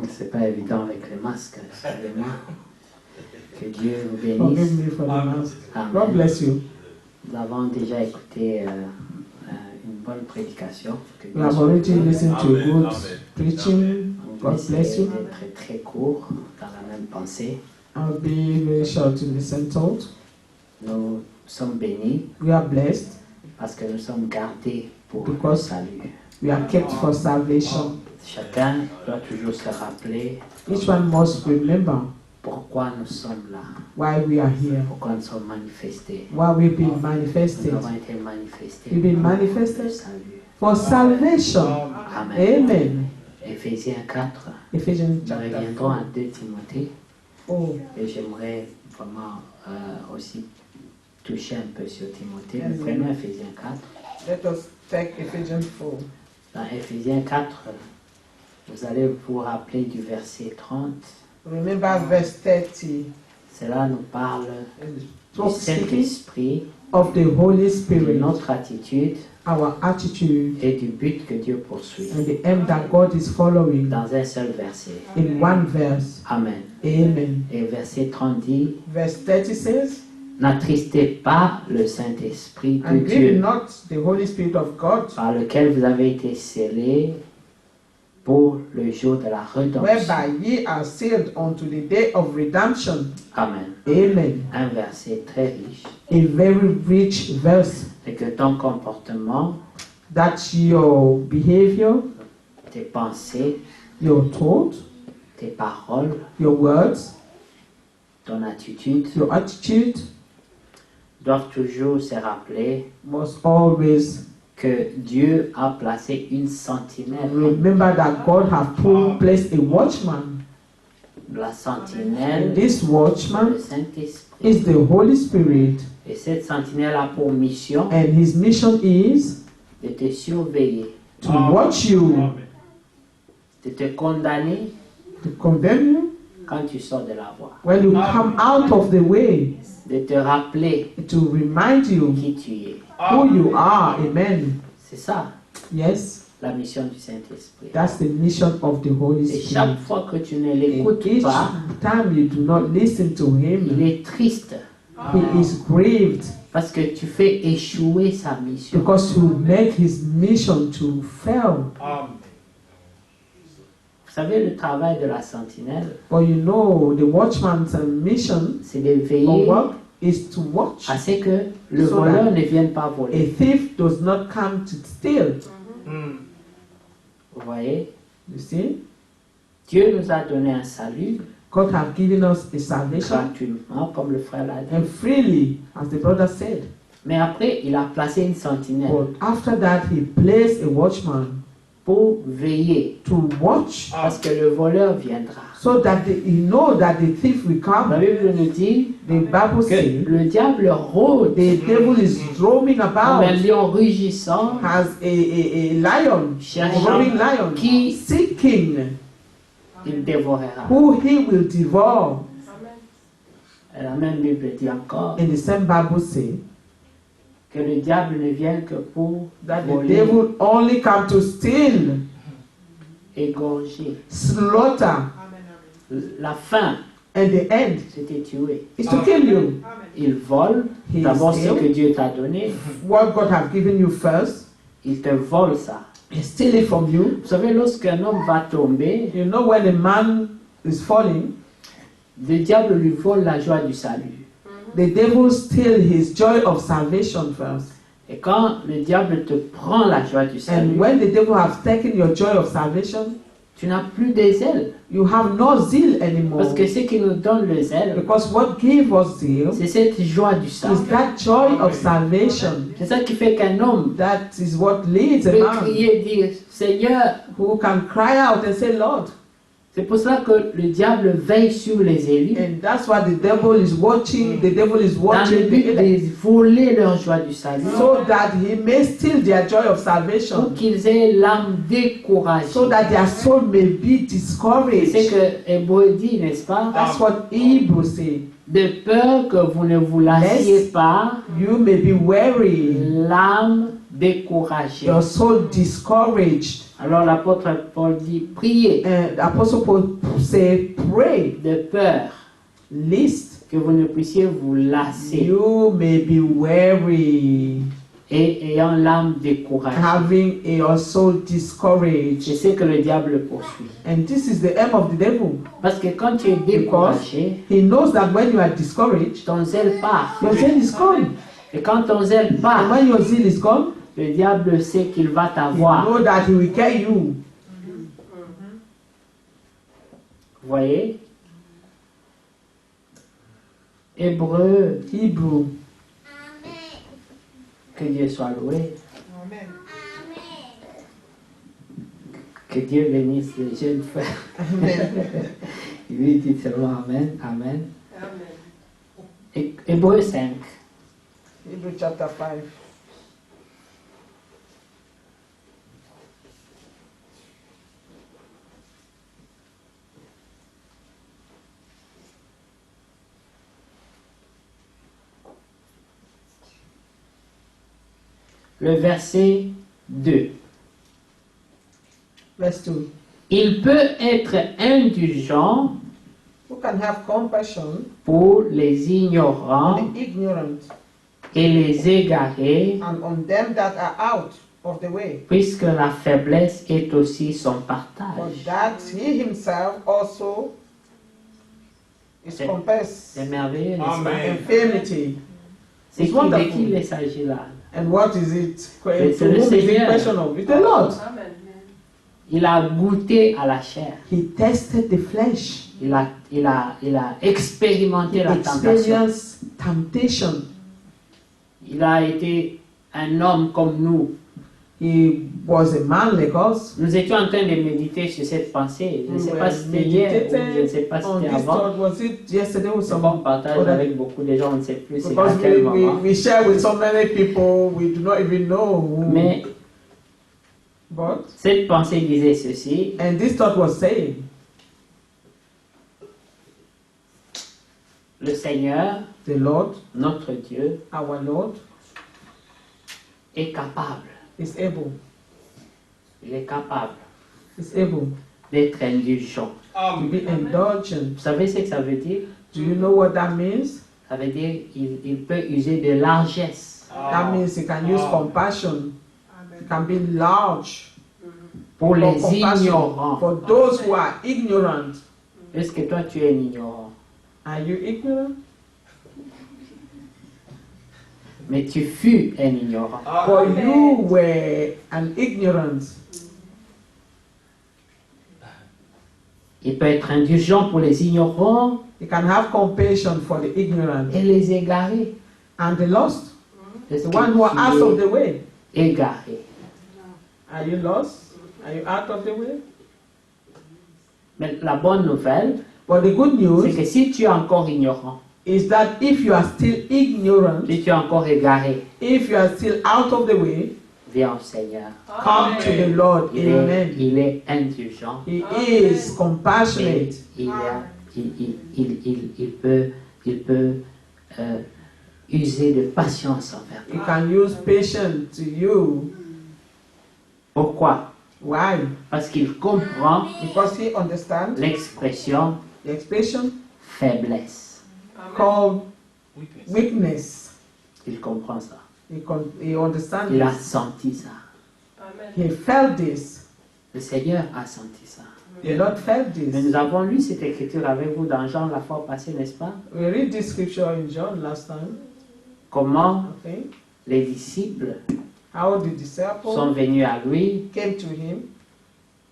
C'est pas évident avec les masques, excusez-moi. Que Dieu vous Forgive bénisse. me for the mask. Amen. God bless you. Nous avons déjà écouté une bonne prédication. Que We Dieu have soit already béni. listened to good preaching. On va God bless essayer you. d'être très court dans la même pensée. I'll be very short in the same thought. Nous sommes bénis We are blessed. parce que nous sommes gardés pour le Because- salut. We are kept for salvation. Chacun doit toujours se rappeler Each one must remember pourquoi nous sommes là, why we are here, pourquoi nous sommes manifestés. why we've been Nous manifested. avons été manifestés We've been pour le manifested salut. for salvation. Amen. Amen. Éphésiens 4, Ephesians nous chapter reviendrons 4. à 2 Timothée Oh, et j'aimerais vraiment aussi toucher un peu sur Timothée. Nous Amen. prenons Éphésiens 4. let us take Ephesians 4. Dans Éphésiens 4, vous allez vous rappeler du verset 30. Remember verse 30. Cela nous parle du Talk speaking Saint-Esprit, of the Holy de Spirit, notre attitude our attitude, et du but que Dieu poursuit. and the aim that God is following Dans un seul verset. in one verse. Amen. Amen. Et verset 30 dit, Verse 30 says, n'attristez pas le Saint-Esprit de and grieve Dieu, not the Holy Spirit of God, par lequel vous avez été scellés pour le jour de la rédemption. whereby ye are sealed unto the day of redemption. Amen. Amen. Un verset très riche. A very rich verse, Et que ton comportement, that your behavior, tes pensées, your thought, tes paroles, your words, ton attitude your attitude doivent toujours se rappeler must always que Dieu a placé une sentinelle. remember that God have placed a watchman. La And sentinelle, this le watchman Saint-Esprit. is the Holy Spirit, Et cette sentinelle a pour mission and his mission is de te surveiller, to watch you, de te condamner to condemn you quand tu sors de la voie, when you come out of the way, de te rappeler to remind you qui tu es. who you are. Amen. C'est ça, Yes, la mission du Saint-Esprit. that's the mission of the Holy Et Spirit. chaque fois que tu ne And l'écoutes each pas, time you do not listen to il him, est triste he is grieved parce que tu fais échouer sa mission. because you make his mission to fail. Vous savez, le travail de la sentinelle, But you know, the watchman's mission c'est de or veiller work is to watch à ce que le So voleur that- ne vienne pas a voler. thief does not come to steal. Vous voyez, You see, Dieu nous a donné un salut God have given us a salvation gratuitement, comme le frère l'a dit. and freely, as the brother said. Mais après, il a placé une sentinelle But after that, he placed a watchman pour veiller, to watch, parce que le voleur viendra. so that he know that the thief will La come. Bible nous dit The Bible que says le diable rôde the devil is roaming comme un about lion rugissant, as a lion, a cherchant roaring lion, qui seeking il dévorera. who he will devour. Et la même Bible dit encore And the same Bible says que le diable ne vient que pour that the voler, devil only come to steal, égorger. slaughter, La fin, and the end c'était tuer. is to kill you. Il vole He d'abord ce que steal Dieu t'a donné, what God have given you first, il te vole ça. and steal it from you. Vous savez, lorsqu'un homme va tomber, You know, when a man is falling, le diable lui vole la joie du salut. the devil steal his joy of salvation first. Et quand le diable te prend la joie du And salut, when the devil has taken your joy of salvation, tu n'as plus des ailes. you have no zeal anymore. Parce que ce qui nous donne les ailes, Because what gives us zeal c'est cette joie du salut. is that joy of salvation. C'est ça qui fait qu'un homme That is what leads a peut man crier et dire, Seigneur, who can cry out and say, Lord. c'est pour cela que le diable veille sur les élus And that's why the devil is watching. The devil is dans le watching but the elect, de voler leur joie du salut, so that he may steal their joy of pour salvation, qu'ils aient l'âme découragée. so that their soul may be C'est discouraged. ce que Hébreu dit, n'est-ce pas? That's what Hebrews say. De peur que vous ne vous lassiez pas You may be weary, l'âme découragée. your soul discouraged. Alors l'apôtre Paul dit, priez And Apostle Paul say, pray, de peur lest que vous ne puissiez vous lasser you may be weary, et ayant l'âme découragée. having your soul discouraged. Je sais que le diable poursuit. And this is the aim of the devil. Parce que quand tu es découragé, He knows that when you are discouraged, ton zèle part. your zeal is gone. Et quand ton zèle And part, when your zeal is gone, le diable sait qu'il va you t'avoir. know that he will get you. Vous voyez? Hébreu, Hebrew. que Dieu soit loué. Que Dieu bénisse les jeunes frères. Oui, dites seulement Amen. Amen. Hébreu 5. Hebrew chapter 5. Le verset 2. Verse 2. Il peut être indulgent Who can have compassion pour les ignorants on the ignorant et les égarés and on them that are out of the way. puisque la faiblesse est aussi son For partage. that he himself also is C'est- compassed C'est merveilleux, n'est-ce pas? Amen. infirmity. C'est It's qui, de wonderful. qui il s'agit là? And what is it? C'est To le whom is it Seigneur. question of? It's the Lord. Il a goûté à la chair. He tested the flesh. Il a expérimenté He la tentation. experienced temptation. Il a été un homme comme nous. He was a man like us. Nous étions en train de méditer sur cette pensée. Je ne We sais were pas si c'était hier ou je ne sais pas si on c'était this avant. thought. Was it yesterday or C'est bon, on some? partage other- avec beaucoup de gens, on ne sait plus c'est à Because quel we moment. share with so many people, we do not even know who. Mais But, cette pensée disait ceci: and this thought was saying, le Seigneur, the Lord, notre Dieu, our Lord, est capable. is able, Il est capable d'être indulgent. to be indulgent. Vous savez ce que ça veut dire? Do you know what that means? Ça veut dire qu'il peut user de largesse That means he can use compassion. He can be large pour for les compassion ignorants. for those who are ignorant. Est-ce que toi tu es ignorant? Are you ignorant? Mais tu fus un ignorant. For you were an ignorant. Il peut être indulgent pour les ignorants You can have compassion for the ignorant et les égarés. and the lost, Est-ce the que one who are out tu of the way. es égaré? Are you lost? Are you out of the way? Mais la bonne nouvelle, But the good c'est news que si tu es encore ignorant, is that if you are still ignorant, si tu es encore égaré, if you are still out of the way, viens au Seigneur. come to the Lord. Amen. Il est indulgent. He is Et compassionate. il peut user de patience envers He toi. can use patience to you. Pourquoi? Why? Parce qu'il comprend Because he understands l'expression the expression faiblesse. called weakness. Il comprend ça. He understands Il a this. senti ça. He felt this. Le Seigneur a senti ça. The Lord felt Mais this. nous avons lu cette écriture avec vous dans Jean la fois passée, n'est-ce pas? We read this scripture in John last time. Comment Okay. les disciples How the sont disciples venus à lui came to him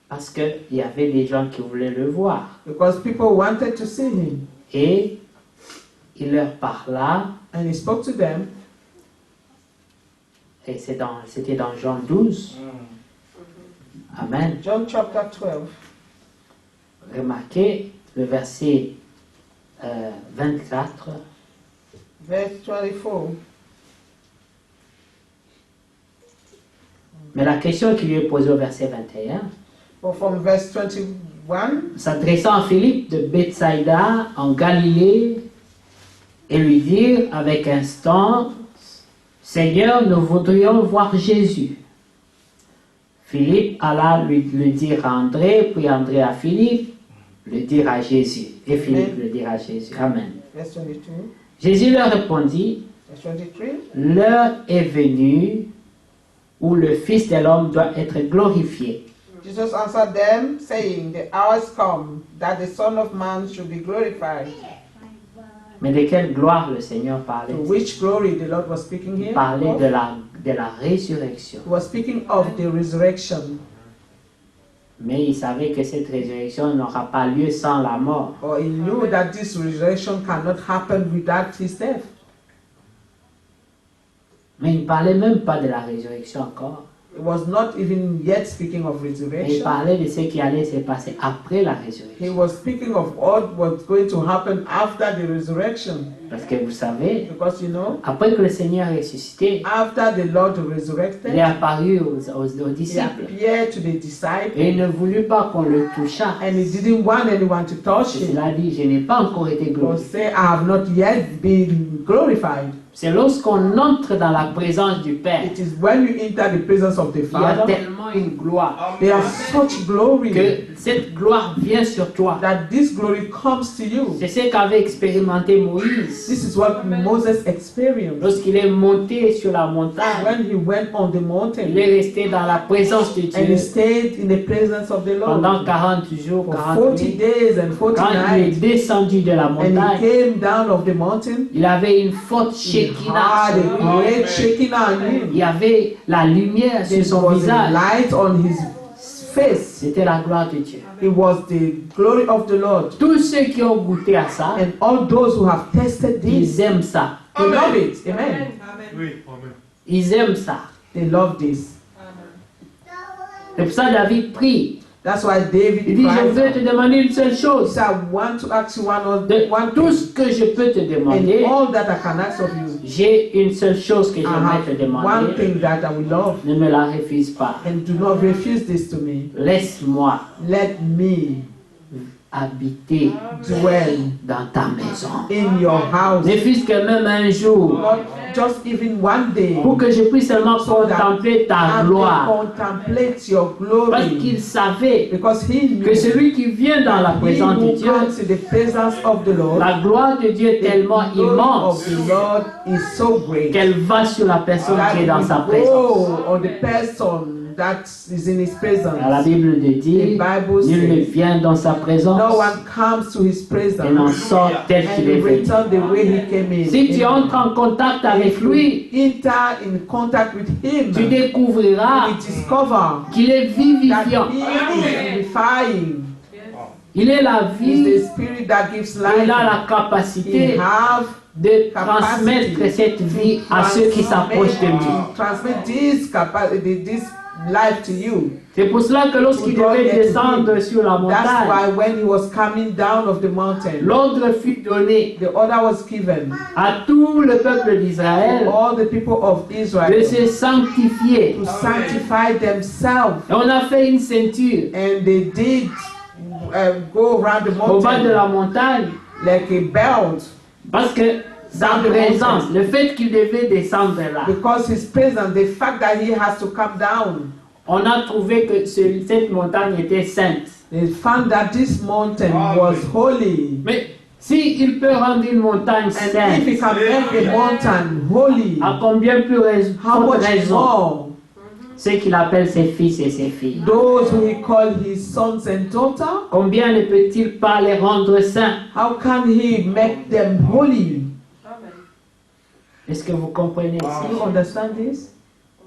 parce qu'il y avait des gens qui voulaient le voir. because people wanted to see him. Et il leur parla, And he spoke to them. et c'était dans Jean 12. Amen. John chapter 12, Remarquez le verset 24. verse 24. Mais la question qui lui est posée au verset 21, But from verse 21, s'adressant à Philippe de Bethsaïda en Galilée, et lui dire avec instance, Seigneur, nous voudrions voir Jésus. Philippe alla le dire à André, puis André à Philippe, le dire à Jésus. Et Philippe le dire à Jésus. Amen. verse 22, Jésus leur répondit, verse 23. l'heure est venue où le Fils de l'homme doit être glorifié. Jesus answered them, saying, the hour is come that the Son of Man should be glorified. Mais de quelle gloire le Seigneur parlait? To which glory the Lord was speaking Il here? parlait of? de la résurrection. He was speaking of the resurrection. Mais il savait que cette résurrection n'aura pas lieu sans la mort. Or he knew that this resurrection cannot happen without his death. Mais il ne parlait même pas de la résurrection encore. He was not even yet speaking of Mais il resurrection. parlait de ce qui allait se passer après la He résurrection. was speaking of what was going to happen after the resurrection. Parce que vous savez, Because you know, après que le Seigneur est ressuscité, after the Lord il est resurrected, apparu aux he disciples. appeared to the disciples Et il ne voulut pas qu'on le touchât. and he didn't want anyone to touch Il him. a dit, je n'ai pas encore été Or glorifié. say, I have not yet been glorified. C'est lorsqu'on entre dans la présence du Père, It is when you enter the presence of the il y a Father, tellement une gloire there is such glory que cette gloire vient sur toi. that this glory comes to you. C'est ce qu'avait expérimenté Moïse This is what Moses experienced lorsqu'il est monté sur la montagne. when he went on the mountain Il est resté dans la présence de and he Dieu stayed in the presence of the pendant Lord 40 jours, for 40 40 nuits. days and 40 Quand il est nights. descendu de la And he montagne, came down of the mountain. il avait une forte He Shekinah had sur lui. a great shaking on Il him. y avait la lumière sur There son was a visage. light on his face. C'était la gloire de Dieu. It was the glory of the Lord. Tous ceux qui ont goûté à ça, And all those who have tested this, ils aiment ça. they love it. Amen. Ils aiment ça. They love this. C'est pour ça que David prie. That's why David Il dit, je cried veux te out. demander une seule He chose. said, I want to ask you De one tout thing. ce que je peux te demander, And all that I can ask of you, j'ai une seule chose que I j'aimerais te have one demander. thing that I will love. Ne me la refuse pas. And do not refuse this to me. Laisse-moi Let me habiter dwell dans ta maison. in your house. Ne fût-ce que même un jour, Not just even one day. pour que je puisse seulement contempler ta And gloire. contemplate your Parce glory. qu'il savait Because he knew que celui qui vient dans la he présence de who Dieu, comes to the presence of the Lord, la gloire de Dieu est the tellement glory immense of the Lord is so great qu'elle va sur la personne that qui est dans it sa will présence. go on the person that is in his presence. La Bible de dit, The Bible nul ne says, vient dans sa présence no one comes to his et n'en presence sort tel and qu'il est he venu. return the way he came in. Si tu entres en contact avec If you lui, enter in contact with him, tu you découvriras will discover qu'il est that vivifiant. he is vivifying. Il est la He is vie, the spirit that gives il a life. la He capacité have de transmettre cette vie à ceux qui s'approchent de lui. transmit this capacity, this life to you. C'est pour cela que lorsqu'il devait descendre sur la That's montagne, why when he was coming down of the mountain, l'ordre fut donné the order was given à tout le peuple to d'Israël all the people of de Israel se sanctifier. to sanctify themselves, Et on a fait une ceinture and they did go around the au bas de la mountain montagne like a belt, parce que sa présence, le fait qu'il devait descendre là, because his presence, the fact that he has to come down. on a trouvé que cette montagne était sainte. They found that this mountain was holy. Mais s'il peut rendre une montagne And if he sainte, can make a mountain holy, à combien plus how forte much raison more ceux qu'il appelle ses fils et ses filles? those who he called his sons and daughters? Combien ne peut-il pas les rendre saints? How can he make them holy? Est-ce que vous comprenez Do you ici understand this?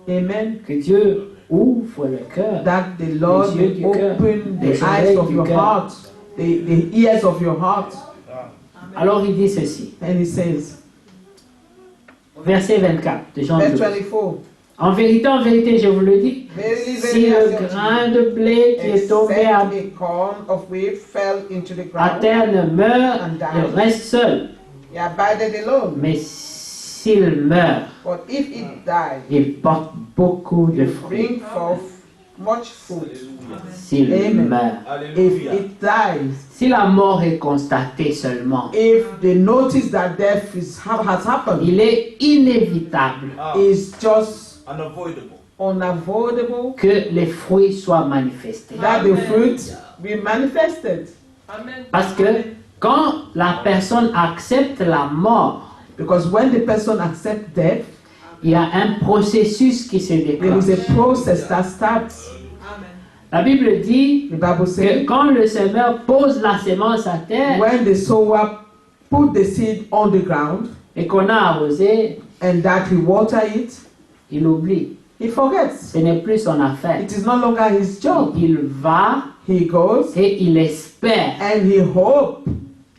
Amen. que Dieu ouvre le cœur? That the Lord Les yeux du will cœur, open les the oreilles eyes of du your cœur. heart, the ears of your heart. Alors il dit ceci, And he says, verset 24 de Jean verse 12. 24, En vérité, je vous le dis, Verily, si verily, I le say unto grain you, de blé qui est tombé except a corn of wheat fell into the à ground, terre ne meurt, il reste seul. he abided alone. Mais s'il meurt, But if it die, il porte beaucoup de fruits. bring forth much fruit. S'il Amen. meurt. If it dies, Si la mort est constatée seulement, if they notice that death has happened, il est inévitable it's just Unavoidable. unavoidable que les fruits soient manifestés. that the fruit be manifested. Parce que quand la personne accepte la mort, Because when the person accepts death, il y a un processus qui se there déclenche. is a process that starts. La Bible dit The Bible que says, quand le semeur pose la semence à terre when the sower put the seed on the ground et qu'on a arrosé, and that he water it, il oublie. he forgets. Ce n'est plus son affaire. It is no longer his job. Il va He goes et il espère. and he hopes.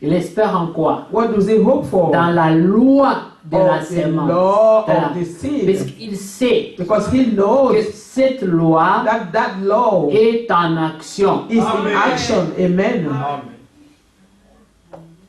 Il espère en quoi? What does he hope for? Dans la loi de la Of the semence. law De la- of the seed. Parce qu'il sait Because he que knows cette loi that law est en action. is in action. Amen.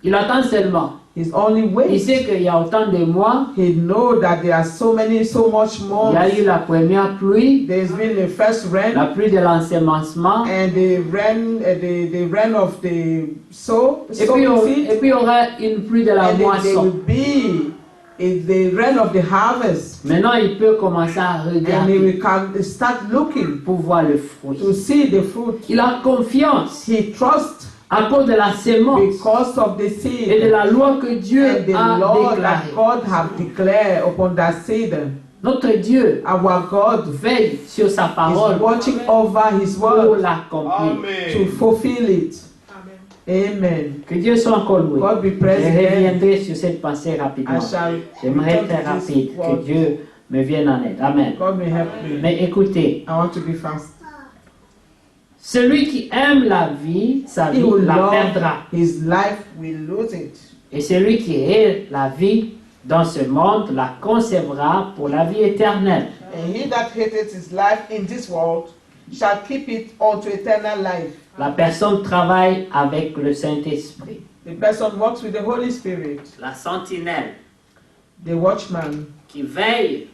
Il attend seulement. He's only Il waiting. sait qu'il y a autant de mois. He knows that there are so much more. Il y a eu la première pluie, There's been the first la rain pluie de l'ensemencement. and the rain of the sow. Et puis, sowing seed. il y aura une pluie de la And then there moisson. will be is the rain of the harvest. Maintenant, il peut commencer à And he regarder will can start looking pour voir le fruit. to see the fruit. Il a confiance He trusts à cause de la sémence because of the et de seed la loi que Dieu and the a law that déclarée. God have declared upon that seed. Notre Dieu Our God veille sur sa is parole watching over His pour word l'accomplir. to fulfill it. Amen. Que Dieu soit encore loué. God be Je praised. reviendrai sur cette pensée rapidement. I shall J'aimerais return très to this rapide que word. Dieu me vienne en aide. Amen. God may help me. Mais écoutez, I want to be fast. celui qui aime la vie, sa He vie will la love perdra. his life, will lose it. Et celui qui hait la vie dans ce monde la conservera pour la vie éternelle. And he that hateth his life in this world shall keep it unto eternal life. La personne travaille avec le Saint-Esprit. The person walks with the Holy Spirit. La sentinelle The watchman qui veille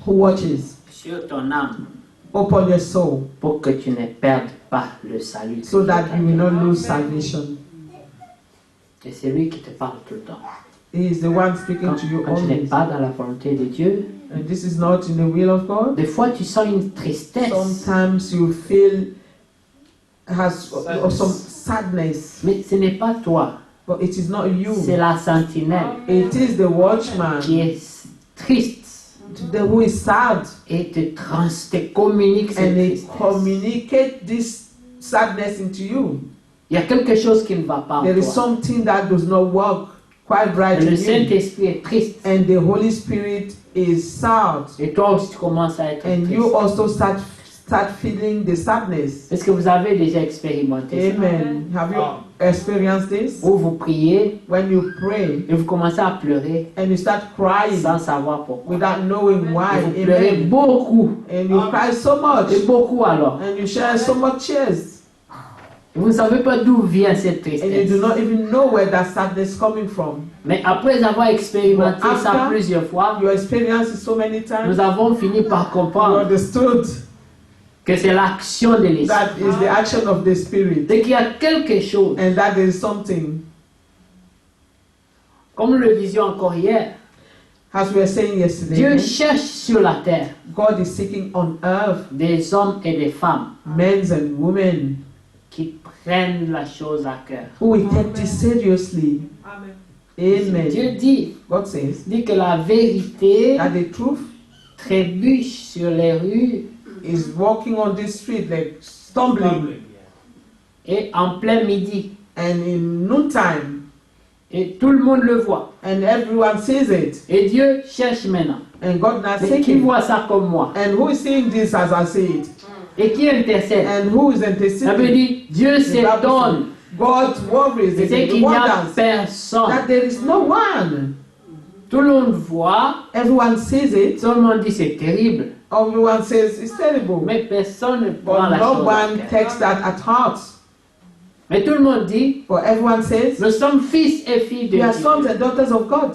who watches sur ton âme upon your soul pour que tu ne perdes pas le salut. so that you will not lose salvation. Et c'est lui qui te parle tout le temps. He is the one speaking Quand, to you quand tu n'es always. pas dans la volonté de Dieu, And this is not in the will of God. des fois tu sens une tristesse. Sometimes you feel some sadness, Mais ce n'est pas toi, but it is not you. c'est la sentinelle It is the watchman qui est triste who is sad, et te communique cette and he tristesse. communicate this sadness into you. Il y a quelque chose qui ne va pas en There is toi. something that does not work quite right Le in you, Saint-Esprit est triste and the Holy Spirit is sad, et toi aussi tu commences à être and triste. you also start feeling the sadness. Est-ce que vous avez déjà expérimenté ça? Amen. Have you experienced this? Où vous priez When you pray et vous commencez à pleurer and you start crying sans savoir pourquoi. without knowing Et why. vous pleurez Amen. beaucoup And you cry so much, et beaucoup alors. and you share so much tears, Vous ne savez pas d'où vient cette and you tristesse. do not even know where that sadness is coming from. Mais après avoir expérimenté But ça after plusieurs fois, You experience it so many nous times. avons fini par You comprendre understood que c'est l'action de l'Esprit. that is the action of the Spirit, Dès qu'il y a quelque chose, and that there is something, comme nous le disions encore hier, as we were saying yesterday, Dieu cherche sur la terre God is seeking on earth des hommes et des femmes men and women qui prennent la chose à cœur. who will take this seriously. Dieu Amen. dit God says que la vérité that the truth trébuche sur les rues is walking on this street like stumbling, et en plein midi. and in noontime, Et tout le monde le voit. and everyone sees it, Et Dieu cherche maintenant. and God now Mais qui seeking. voit ça comme moi? And who is seeing this as I see it? Et qui intercède? And who is Ça veut anticipating? dire Dieu s'étonne. God worries C'est and qu'il n'y a wonders personne. that there is no one. Tout le monde voit. Everyone sees it. Tout le monde dit c'est terrible. Everyone says it's terrible. Mais personne ne prend But la no chose. one à cœur. takes that at heart. Mais tout le monde dit But everyone says nous sommes fils et filles de we are Dieu. sons and daughters of God.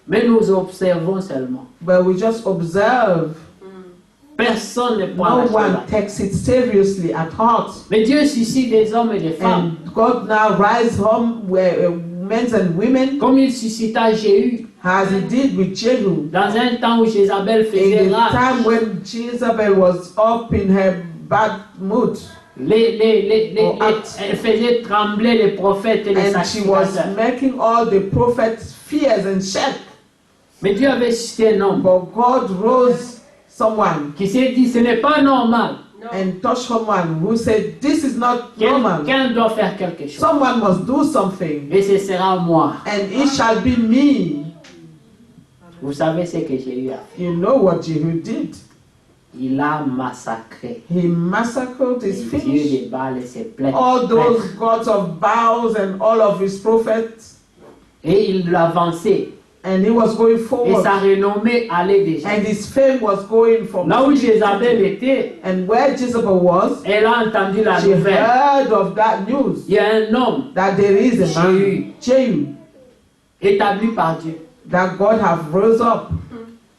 Mais nous observons seulement. But we just observe. Personne ne prend No la chose. à one cœur. takes it seriously at heart. Mais Dieu suscite des hommes et des femmes. And God now rise home where men and women Comme il suscita Jéhu as he did with Jehu. dans un temps où Jézabel faisait In the rage. time when Jezebel was up in her bad mood, Elle faisait trembler les prophètes et les and she was sacrificateurs. making all the prophets fears and shake. Mais Dieu avait suscité un homme But God rose someone qui s'est dit ce n'est pas normal. and touched someone who said, "This is not normal. Quelqu'un doit faire quelque chose. Someone must do something, Et ce sera moi. and it shall be me." Vous savez ce que Jéhu a fait. You know what Jehu did? Il a massacré He massacred les his dieux finish des Baals et ses plaies. all those gods of Baals and all of his prophets, Et il avançait. and he was going Et forward, sa renommée allait déjà. and his fame was going from Là où city to Jézabel city. était, And where Jezebel was, elle a entendu la she nouvelle. heard of that news Il y a un homme that there is a man, Jehu. Jehu, établi par Dieu. that God have rose up,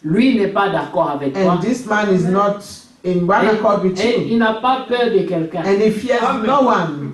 Lui n'est pas d'accord avec toi. and this man is not in one accord with Et you, il n'a pas peur de quelqu'un. and he fears no one.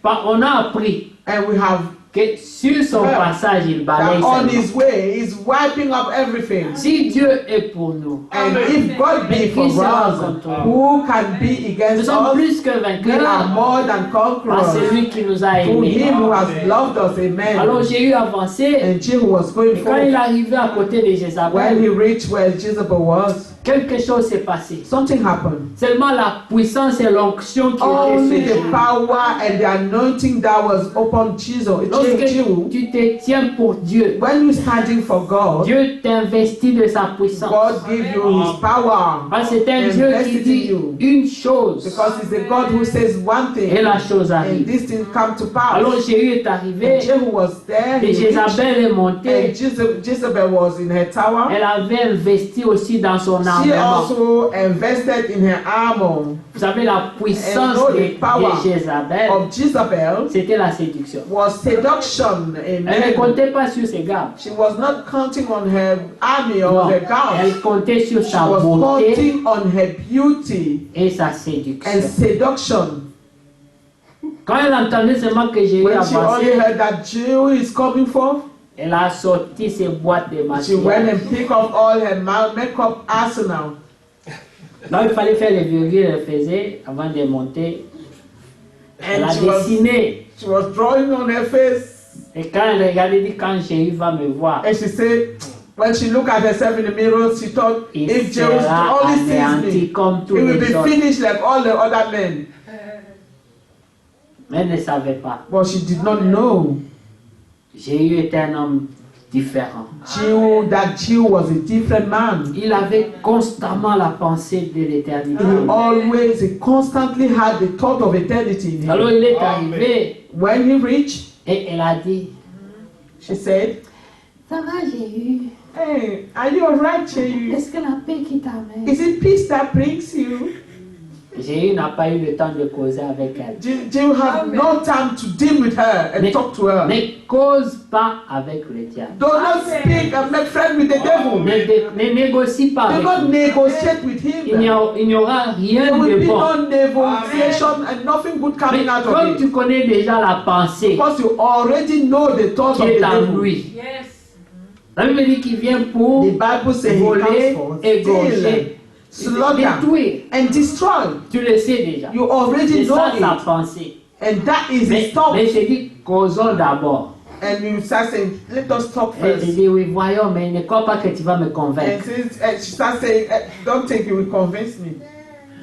On a appris And we have que sur son Yeah. passage, il balaye That on seulement. his way, he's wiping up everything. Si Dieu est pour nous, And if God be for Qui sera us, contre nous? who can be nous against sommes us? plus que We are vainqueurs more than par conquerors celui qui nous a through aimés. him who has loved us. Alors Amen. Jéhu avançait, And Jehu was going et quand il forward. arrivait à côté de When he Jézabel, reached where Jezebel was, quelque chose s'est passé. something happened. Seulement la puissance et l'onction qui Only étaient sur the Jéhu. power and the anointing that was upon Jesus, Lorsque Jehu. tu te tiens pour Dieu, When you're standing for God, Dieu t'investit de sa puissance. God gives you His power. Parce que c'est un Dieu qui dit une chose Because it's a God who says one et thing, la chose and arrive. this thing come to pass. Alors Jéhu est arrivé And Jehu was there, et he reached, Jézabel est and montée. Jezebel was in her tower. Elle avait investi aussi dans son She armement. also invested in her armor. Vous savez, la puissance And know de the power Jézabel, Of Jezebel c'était la séduction. was seduction. Elle ne Amen. comptait pas sur ses gardes. She was not counting on her army or Non, her guards. elle comptait sur She sa was beauté counting on her beauty et sa and séduction. seduction. Quand elle entendait seulement que Jéhu When she only avançait, heard that Jehu is coming forth, elle a sorti ses boîtes de she went maquillage. and picked up all her makeup arsenal. Donc il fallait faire les virgules, elle faisait avant de monter. Elle And a she was, dessiné. she was drawing on her face. Et quand elle regardait, elle dit quand Jéhu va me voir, And she said, when she looked at herself in the mirror, she thought, il if Jehu sera only sees anéanti me, comme tous he will les be autres. finished like all the other men. Mais elle ne savait pas. But she did not know Jéhu était un homme différent. that Jehu was a different man. Il avait constamment la pensée de l'éternité. He constantly had the thought of eternity in Alors him. il est arrivé When he reached, et elle a dit, she said, ça va Jéhu? hey, are you alright, Jehu? Est-ce que la paix qui t'amène? Is it peace that brings you? Jéhu n'a pas eu le temps de causer avec elle. Jehu had no time to deal with her and talk to her. Ne cause pas avec le diable. Do not speak and make friends with the devil. Ne négocie pas Do avec not lui. negotiate with him. Il n'y aura rien There will de be bon. no negotiation and nothing good Mais coming out comme of tu it. connais déjà la pensée Because you already know the thoughts qui of est the en devil. lui, Yes. la Bible dit qu'il vient pour The Bible says he voler, comes for égorger, steal, slaughter, détruire. and destroy. Tu le sais déjà. You already C'est ça know sa it. pensée. And that is Mais, his thought. mais je dis, causons d'abord. And you start saying, let us talk Elle te first. dit, oui, voyons, mais ne crois pas que tu vas me And convaincre. she starts saying, don't think you will convince me.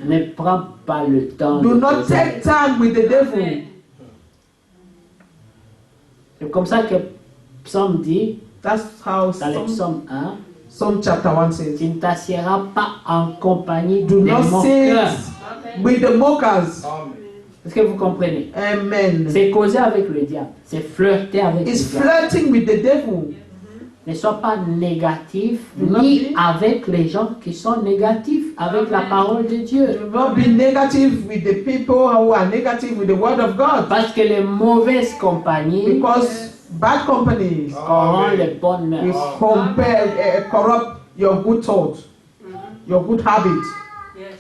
Ne prends pas le temps Do de not causer take avec elle. time with the devil. C'est comme ça que Psaume dit, That's how dans le Psaume 1, Psalm chapter 1 says. tu ne t'assieras pas en compagnie Do des not moqueurs. sit with the mockers. Est-ce que vous comprenez? Amen. C'est causer avec le diable. C'est flirter avec le It's diable. flirting with the devil. Ne sois pas négatif, Do not ni be- avec les gens qui sont négatifs avec la parole de Dieu. Do not be negative with the people who are negative with the word of God. Parce que les mauvaises compagnies Because bad companies corrompent les bonnes will mœurs. corrupt your good thoughts, your good habits. Yes.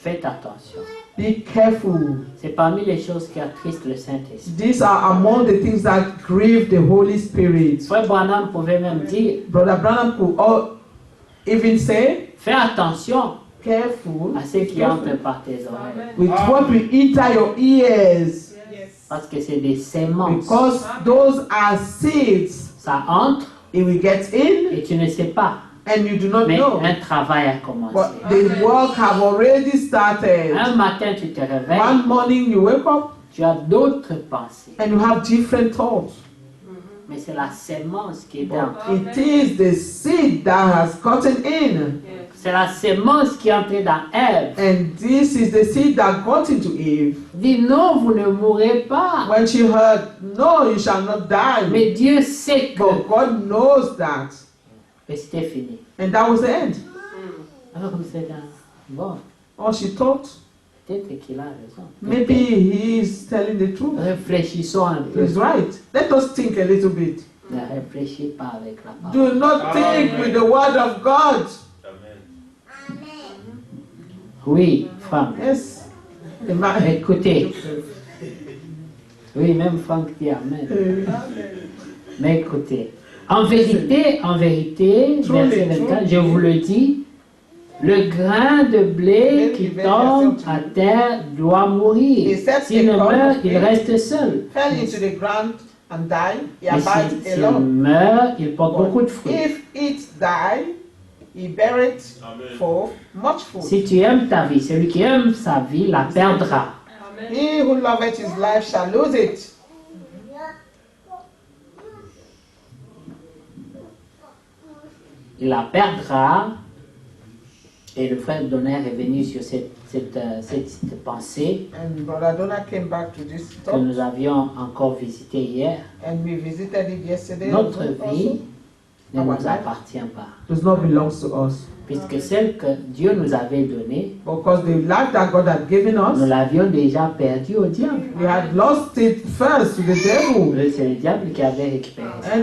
Faites attention. Be careful. C'est parmi les choses qui attristent le Saint-Esprit. These are among the things that grieve the Holy Spirit. Frère Branham pouvait même dire, Brother Branham could even say, fais attention careful à ce qui entre par tes oreilles. with what will enter your ears. Parce que c'est des semences. Because those are seeds. Ça entre It will get in et tu ne sais pas. and you do not Mais know. un travail a commencé. But the work have already started. Un matin, tu te réveilles, One morning you wake up tu as d'autres pensées. and you have different thoughts. Mais c'est la sémence qui est entrée. It is the seed that has gotten in. C'est la sémence qui est entrée dans Ève. And this is the seed that got into Eve. Dit non, vous ne mourrez pas. When she heard, no, you shall not die. Mais Dieu sait que. But God knows that. Et c'était fini. And that was the end. Alors vous êtes bon, Or she thought, peut-être qu'il a raison. maybe he is telling the truth. Réfléchissons un peu. He's right. Let us think a little bit. Ne réfléchis pas avec la parole. Do not think with the word of God. Oui, Franck. Yes. Amen. Écoutez, Oui, même Franck dit Amen. Mais écoutez, en vérité, verset 24, je vous le dis, le grain de blé qui tombe à terre doit mourir. S'il ne meurt, il reste seul. Fell into the ground and died, he Mais abides s'il alone. meurt, il porte beaucoup de fruits. If it die, he beareth forth much fruit. Si tu aimes ta vie, celui qui aime sa vie la perdra. He who loveth his life shall lose it. Il la perdra. Et le frère Donner est venu sur cette pensée And Brother Donner came back to this que talk, nous avions encore visité hier. and we visited it yesterday. Notre also. vie ne Our nous life appartient pas. does not belong to us, Puisque celle que Dieu nous avait donnée, because the life that God had given nous us, l'avions déjà perdue au diable. we had lost it first to the devil, C'est le diable qui avait récupéré ça. and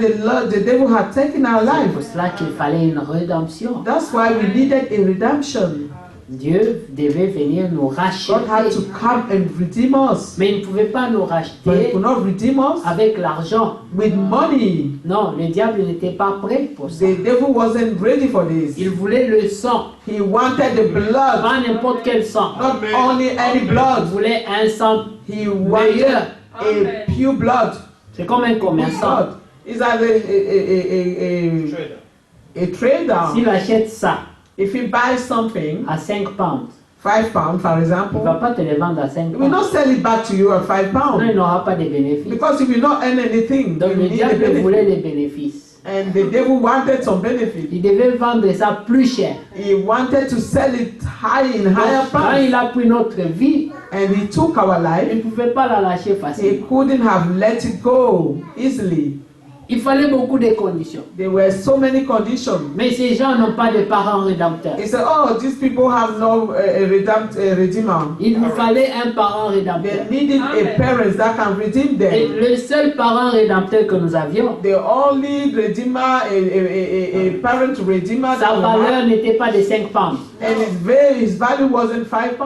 the devil had taken our C'est life. pour cela qu'il fallait une rédemption. That's why we needed a redemption. Dieu devait venir nous racheter. God had to come and redeem us, Mais il ne pouvait pas nous but He racheter could not redeem us avec l'argent. with money. Non, le diable n'était pas prêt pour ça. The devil wasn't ready for this. Il voulait le sang, He wanted the blood, pas n'importe quel sang. not only any Il blood. voulait un sang He wanted meilleur. a pure blood. C'est comme un Good commerçant. blood. He's like a trader. S'il achète ça If he buys something, à 5 pounds, £5 for il ne example, va pas te le vendre à 5 he will not pounds. sell it back to you at £5 Non, il n'aura pas de bénéfices. because he will not earn anything. Donc You le need a diable voulait benefit. les bénéfices. And the devil wanted some benefit. Il devait vendre ça plus cher. He wanted to sell it high in higher Donc, quand il price. a pris notre vie, And he took our il life. ne pouvait pas la lâcher He facilement. couldn't have let it go easily. Il fallait beaucoup de conditions. There were so many conditions. Mais ces gens n'ont pas de parents rédempteurs. He said, "Oh, these people have no redeemer. Il nous fallait un parent rédempteur. They needed a parent that can redeem Et them. le seul parent rédempteur que nous avions, The only redeemer, a parent redeemer, sa that we had, valeur n'était pas de 5 pounds. and his value wasn't £5.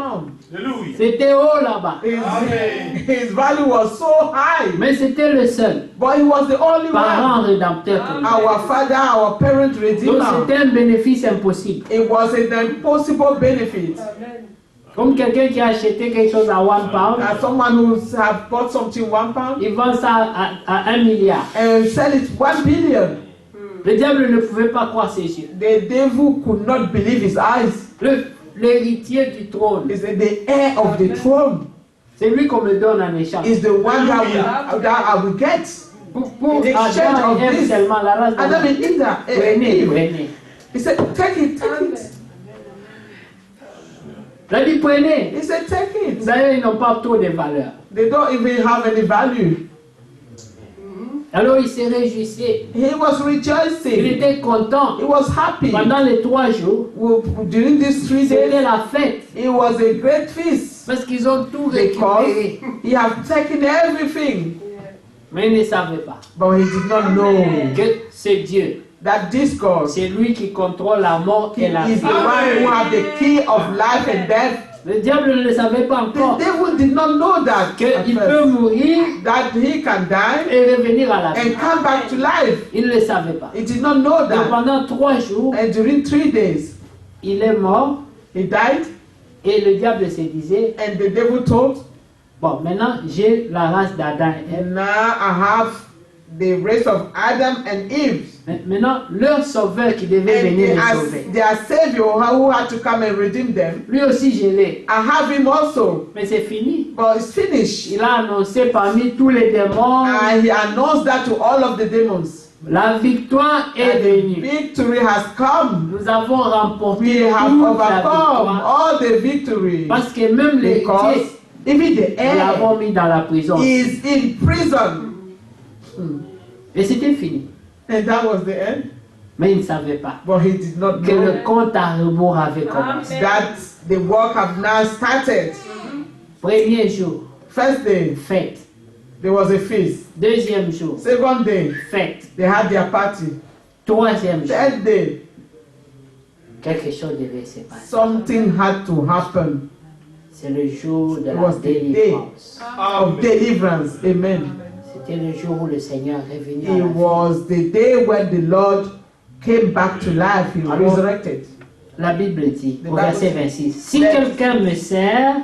C'était haut là-bas. His value was so high, Mais c'était le seul but he was the only parent one. rédempteur que nous avions. Our father, our parent Donc redeemer. c'était un bénéfice impossible. It was an impossible benefit. Comme quelqu'un qui a acheté quelque chose à 1 pound, As someone who have bought something £1 il vend ça à 1 milliard. and sell it 1 billion. Le diable ne pouvait pas croire ses yeux. The devil could not believe his eyes. L'héritier du trône, He said, the heir of the throne c'est lui qu'on me donne en échange. is the one that I will get. Pour In exchange Adam of et Ève this, seulement, la race Adam de and Eve. Prenez, prenez. He said, take it, take it. Il a dit prenez. He said, take it. D'ailleurs, ils n'ont pas trop de valeur. They don't even have any value. Alors il se réjouissait. He was Il rejoicing. était content. He was happy. Pendant les 3 jours, During these 3 c'était days, la fête. it was a great feast Parce qu'ils ont tout because récupéré. he had taken everything. Mais ils ne savaient pas But he did not know que c'est Dieu. that this God, C'est lui qui contrôle la mort he et la is vie. the one who has the key of life and death. Le diable ne le savait pas The encore. devil did not know that at Qu'il peut first, mourir that he can die et revenir à la vie. and come back to life. Il ne le savait pas. He did not know Donc that. pendant 3 jours, And during 3 days, il est mort he died, et le diable se disait, and the devil told, bon, maintenant j'ai la race d'Adam et Ève. and now I have the race of Adam and Eve. Maintenant, leur sauveur qui devait And venir les as sauver. their savior who had to come and redeem them, Lui aussi, je l'ai. I have him also. Mais c'est fini. But it's finished. Il a annoncé parmi tous les démons, And he announced that to all of the demons. la victoire est And the venue. victory has come. Nous avons We remporté have toute la overcome victoire. all the victory. Parce que même Because l'héritier, even the nous l'avons heir mis dans la prison. is in prison. Et c'était fini. And that was the end. Mais il ne savait pas But he did not que know le compte à rebours avait commencé. that the work have now started. Premier jour, First day, fête. there was a feast. Deuxième jour, Second day, fête. they had their party. Troisième jour, Third day, quelque chose devait se passer. something had to happen. C'est le jour de It la was the day délivrance. of deliverance. Amen. C'était le jour où le Seigneur est venu à It la vie. was the day when the Lord came back to life. He Alors, resurrected. La Bible dit, The au Bible verset says, 26, si quelqu'un me sert,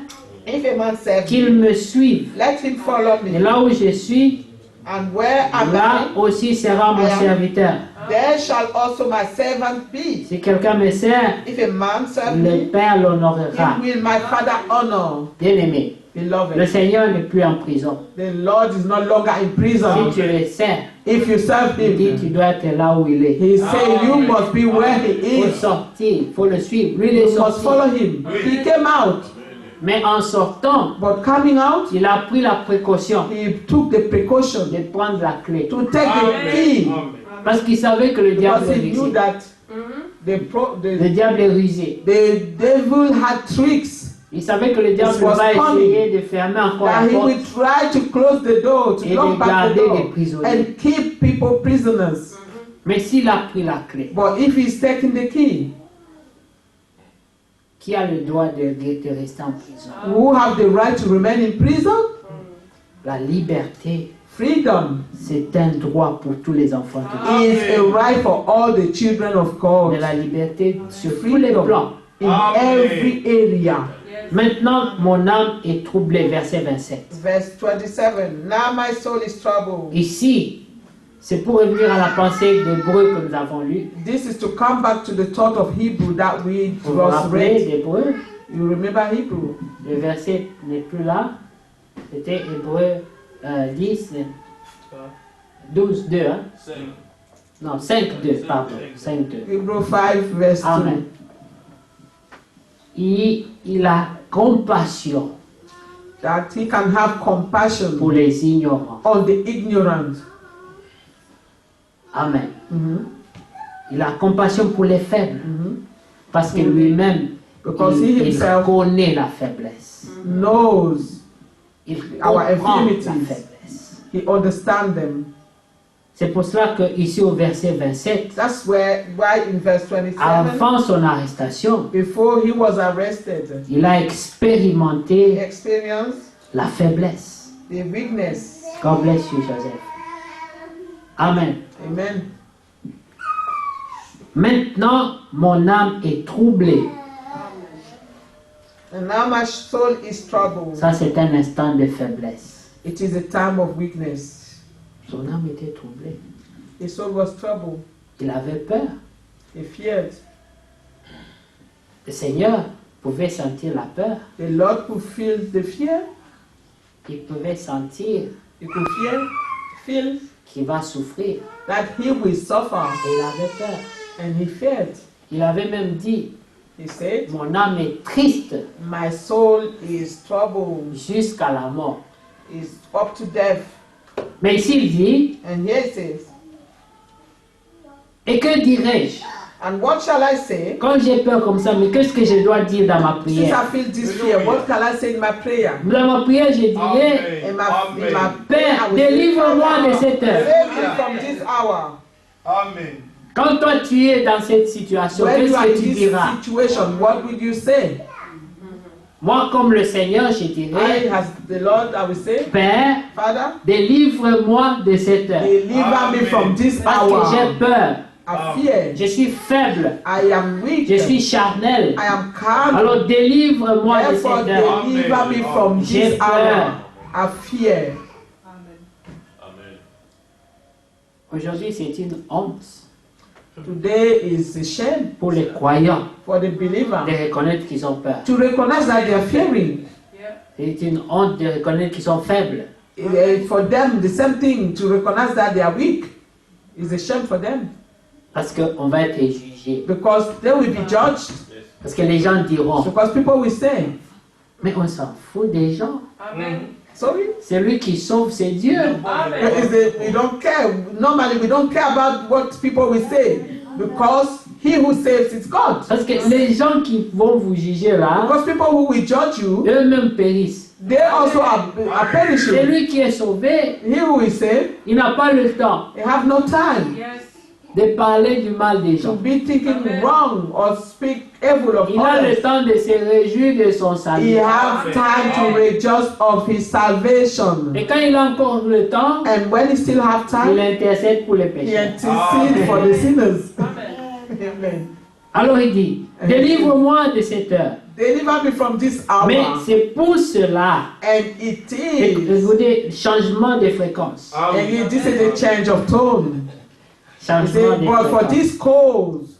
If a man serve qu'il me, me suive. let him follow Et me. là où je suis, And where am là I? aussi sera mon I am- serviteur. There shall also my servant be. Si quelqu'un me sert, If a man serve le me, Père l'honorera. him will my Father honor. Bien-aimé, le Beloved, Seigneur n'est plus en prison. the Lord is no longer in Si prison. tu le sers, If you serve il dit tu him, dois être là où il est. he say you must be where he Il faut is. sortir, il faut le suivre. Lui, il est You must sorti. follow him. He came out, Mais en sortant, but coming out, il a pris la précaution he took the precaution de prendre la clé. to take the key Parce qu'il savait que le diable because est he knew rusé. that Le the diable est rusé. devil had tricks, Il savait que le diable It was va coming. essayer de fermer encore la that he porte. would try to close the door, to Et lock de back the garder les door, prisonniers. and keep people prisoners. Mais s'il a pris la clé, But if he's taking the key, qui a le droit de rester en prison? who have the right to remain in prison? La liberté, Freedom c'est un droit pour tous les enfants de Dieu. is a right for all the children of Mais God la liberté sur tous les plans. in every area. Maintenant, mon âme est troublée, verset 27. Verse 27. Now my soul is troubled. Ici, c'est pour revenir à la pensée d'Hébreu que nous avons lu. This is to come back to the thought of Hebrew that we Vous vous just rappelez read. d'Hébreu? You remember Hebrew? Le verset n'est plus là. C'était Hébreu 10, 12, 2. Hein? Non, 5, 2, pardon. 5, 2. Hebrew 5 verse 2. Amen. Il a compassion That he can have compassion pour les ignorants. on the ignorant. Amen. Mhm, Il a compassion pour les faibles. mhm. Parce que lui-même, Because he il himself connaît la faiblesse. knows, Il Our comprend la infirmities. faiblesse. he understands them. C'est pour cela que ici au verset 27, That's why in verse 27, avant son arrestation, before he was arrested, il a he expérimenté experienced la faiblesse. the weakness. God bless you, Joseph. Amen. Amen. Maintenant, mon âme est troublée. And now my soul is troubled. Ça, c'est un instant de faiblesse. It is a time of weakness. Son âme était troublée. His soul was troubled. Il avait peur. He feared. Le Seigneur pouvait sentir la peur. The Lord could feel the fear. Il pouvait sentir He could feel qu'il va souffrir. that he will suffer. Et il avait peur. And he feared. Il avait même dit, He said, mon âme est triste my soul is troubled, jusqu'à la mort. is up to death. Mais ici, il dit, And here it says, et que dirais-je? and what shall I say? Quand j'ai peur comme ça, mais qu'est-ce que je dois dire dans ma Since prière? I feel this fear, what can I say in my prayer? Dans ma prière, je dirais, In my Père, I will say, délivre-moi de cette heure. save me from this hour. Amen. Quand toi tu es dans cette situation, When you qu'est-ce are in que tu this diras? situation, what will you say? Moi, comme le Seigneur, je I, dirais, as the Lord, I will say, Père, Father, délivre-moi de cette heure. deliver me from this Parce que j'ai hour. peur, I fear. je suis faible, I am weak. je suis charnel. I am calm. Alors délivre-moi de Therefore, cette heure. deliver me from J'ai this peur. hour. I fear. Aujourd'hui, c'est une honte Today is a shame pour les croyants for the believer de reconnaître qu'ils ont peur. to recognize that they are fearing. C'est une honte de reconnaître qu'ils sont faibles. For them, the same thing to recognize that they are weak is a shame for them Parce qu'on va être jugé. because they will be judged. Parce que les gens diront, Because people will say, mais on s'en fout des gens. sorry, Celui qui sauve, c'est Dieu. we don't care. Normally, we don't care about what people will say because he who saves is God. Parce que les gens qui vont vous juger là, Because people who will judge you, eux-mêmes périssent. they also are perishing. Celui qui est sauvé, He who will save, il n'a pas le temps. they have no time. de parler du mal des to gens. be thinking wrong or speak evil of Il a le others. temps de se réjouir de son He salut. have time to rejoice of his salvation. Et quand il a encore le temps, And when he still have il time, intercède pour les he pécheurs. intercedes for the sinners. Amen. Alors il dit, délivre-moi de cette heure. Deliver me from this Mais hour. c'est pour cela, And it et is. vous dites, changement de fréquence. And this is a change of tone. He Changement said, de but for fréquence. this cause,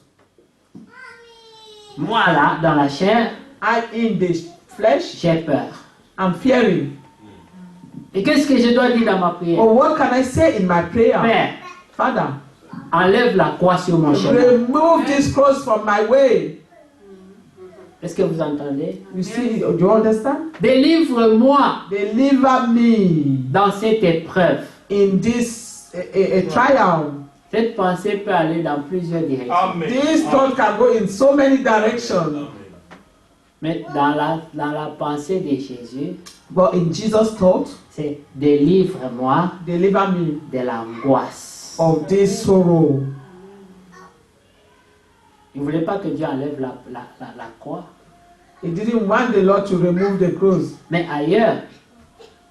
Moi là, dans la chair, I in the flesh, j'ai peur. I'm fearing. Et qu'est-ce que je dois dire dans ma prière? But what can I say in my prayer? Père, Father, enlève la croix sur mon chemin. remove this cross from my way. Est-ce que vous entendez? You see, do you understand? Délivre-moi Deliver me dans cette épreuve. in this a trial. Cette pensée peut aller dans plusieurs directions. This thought can go in so many directions. Mais dans la pensée de Jésus, But in Jesus' thought, c'est délivre-moi deliver me de l'angoisse. of this sorrow. Il ne voulait pas que Dieu enlève la croix. He didn't want the Lord to remove the cross. Mais ailleurs,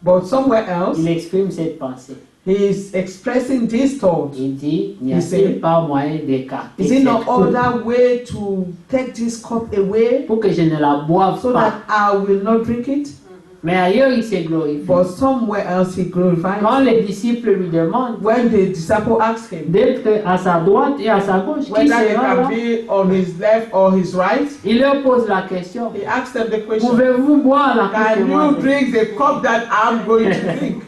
But somewhere else, il exprime cette pensée. he is expressing this thought. Il dit, n'y Il sait. a-t-il pas moyen d'écarter Is it cette no coupe other way to take this cup away pour que je ne la boive so pas? that I will not drink it? Mais ailleurs, il s'est glorifié. But somewhere else he glorified. Quand les disciples lui demandent When the disciple asked him d'être à sa droite et à sa gauche, qui whether they sera là? can be on his left or his right, Il leur pose la question. he asked them the question, Pouvez-vous boire la coupe can que moi you j'ai? drink the cup that I'm going to drink?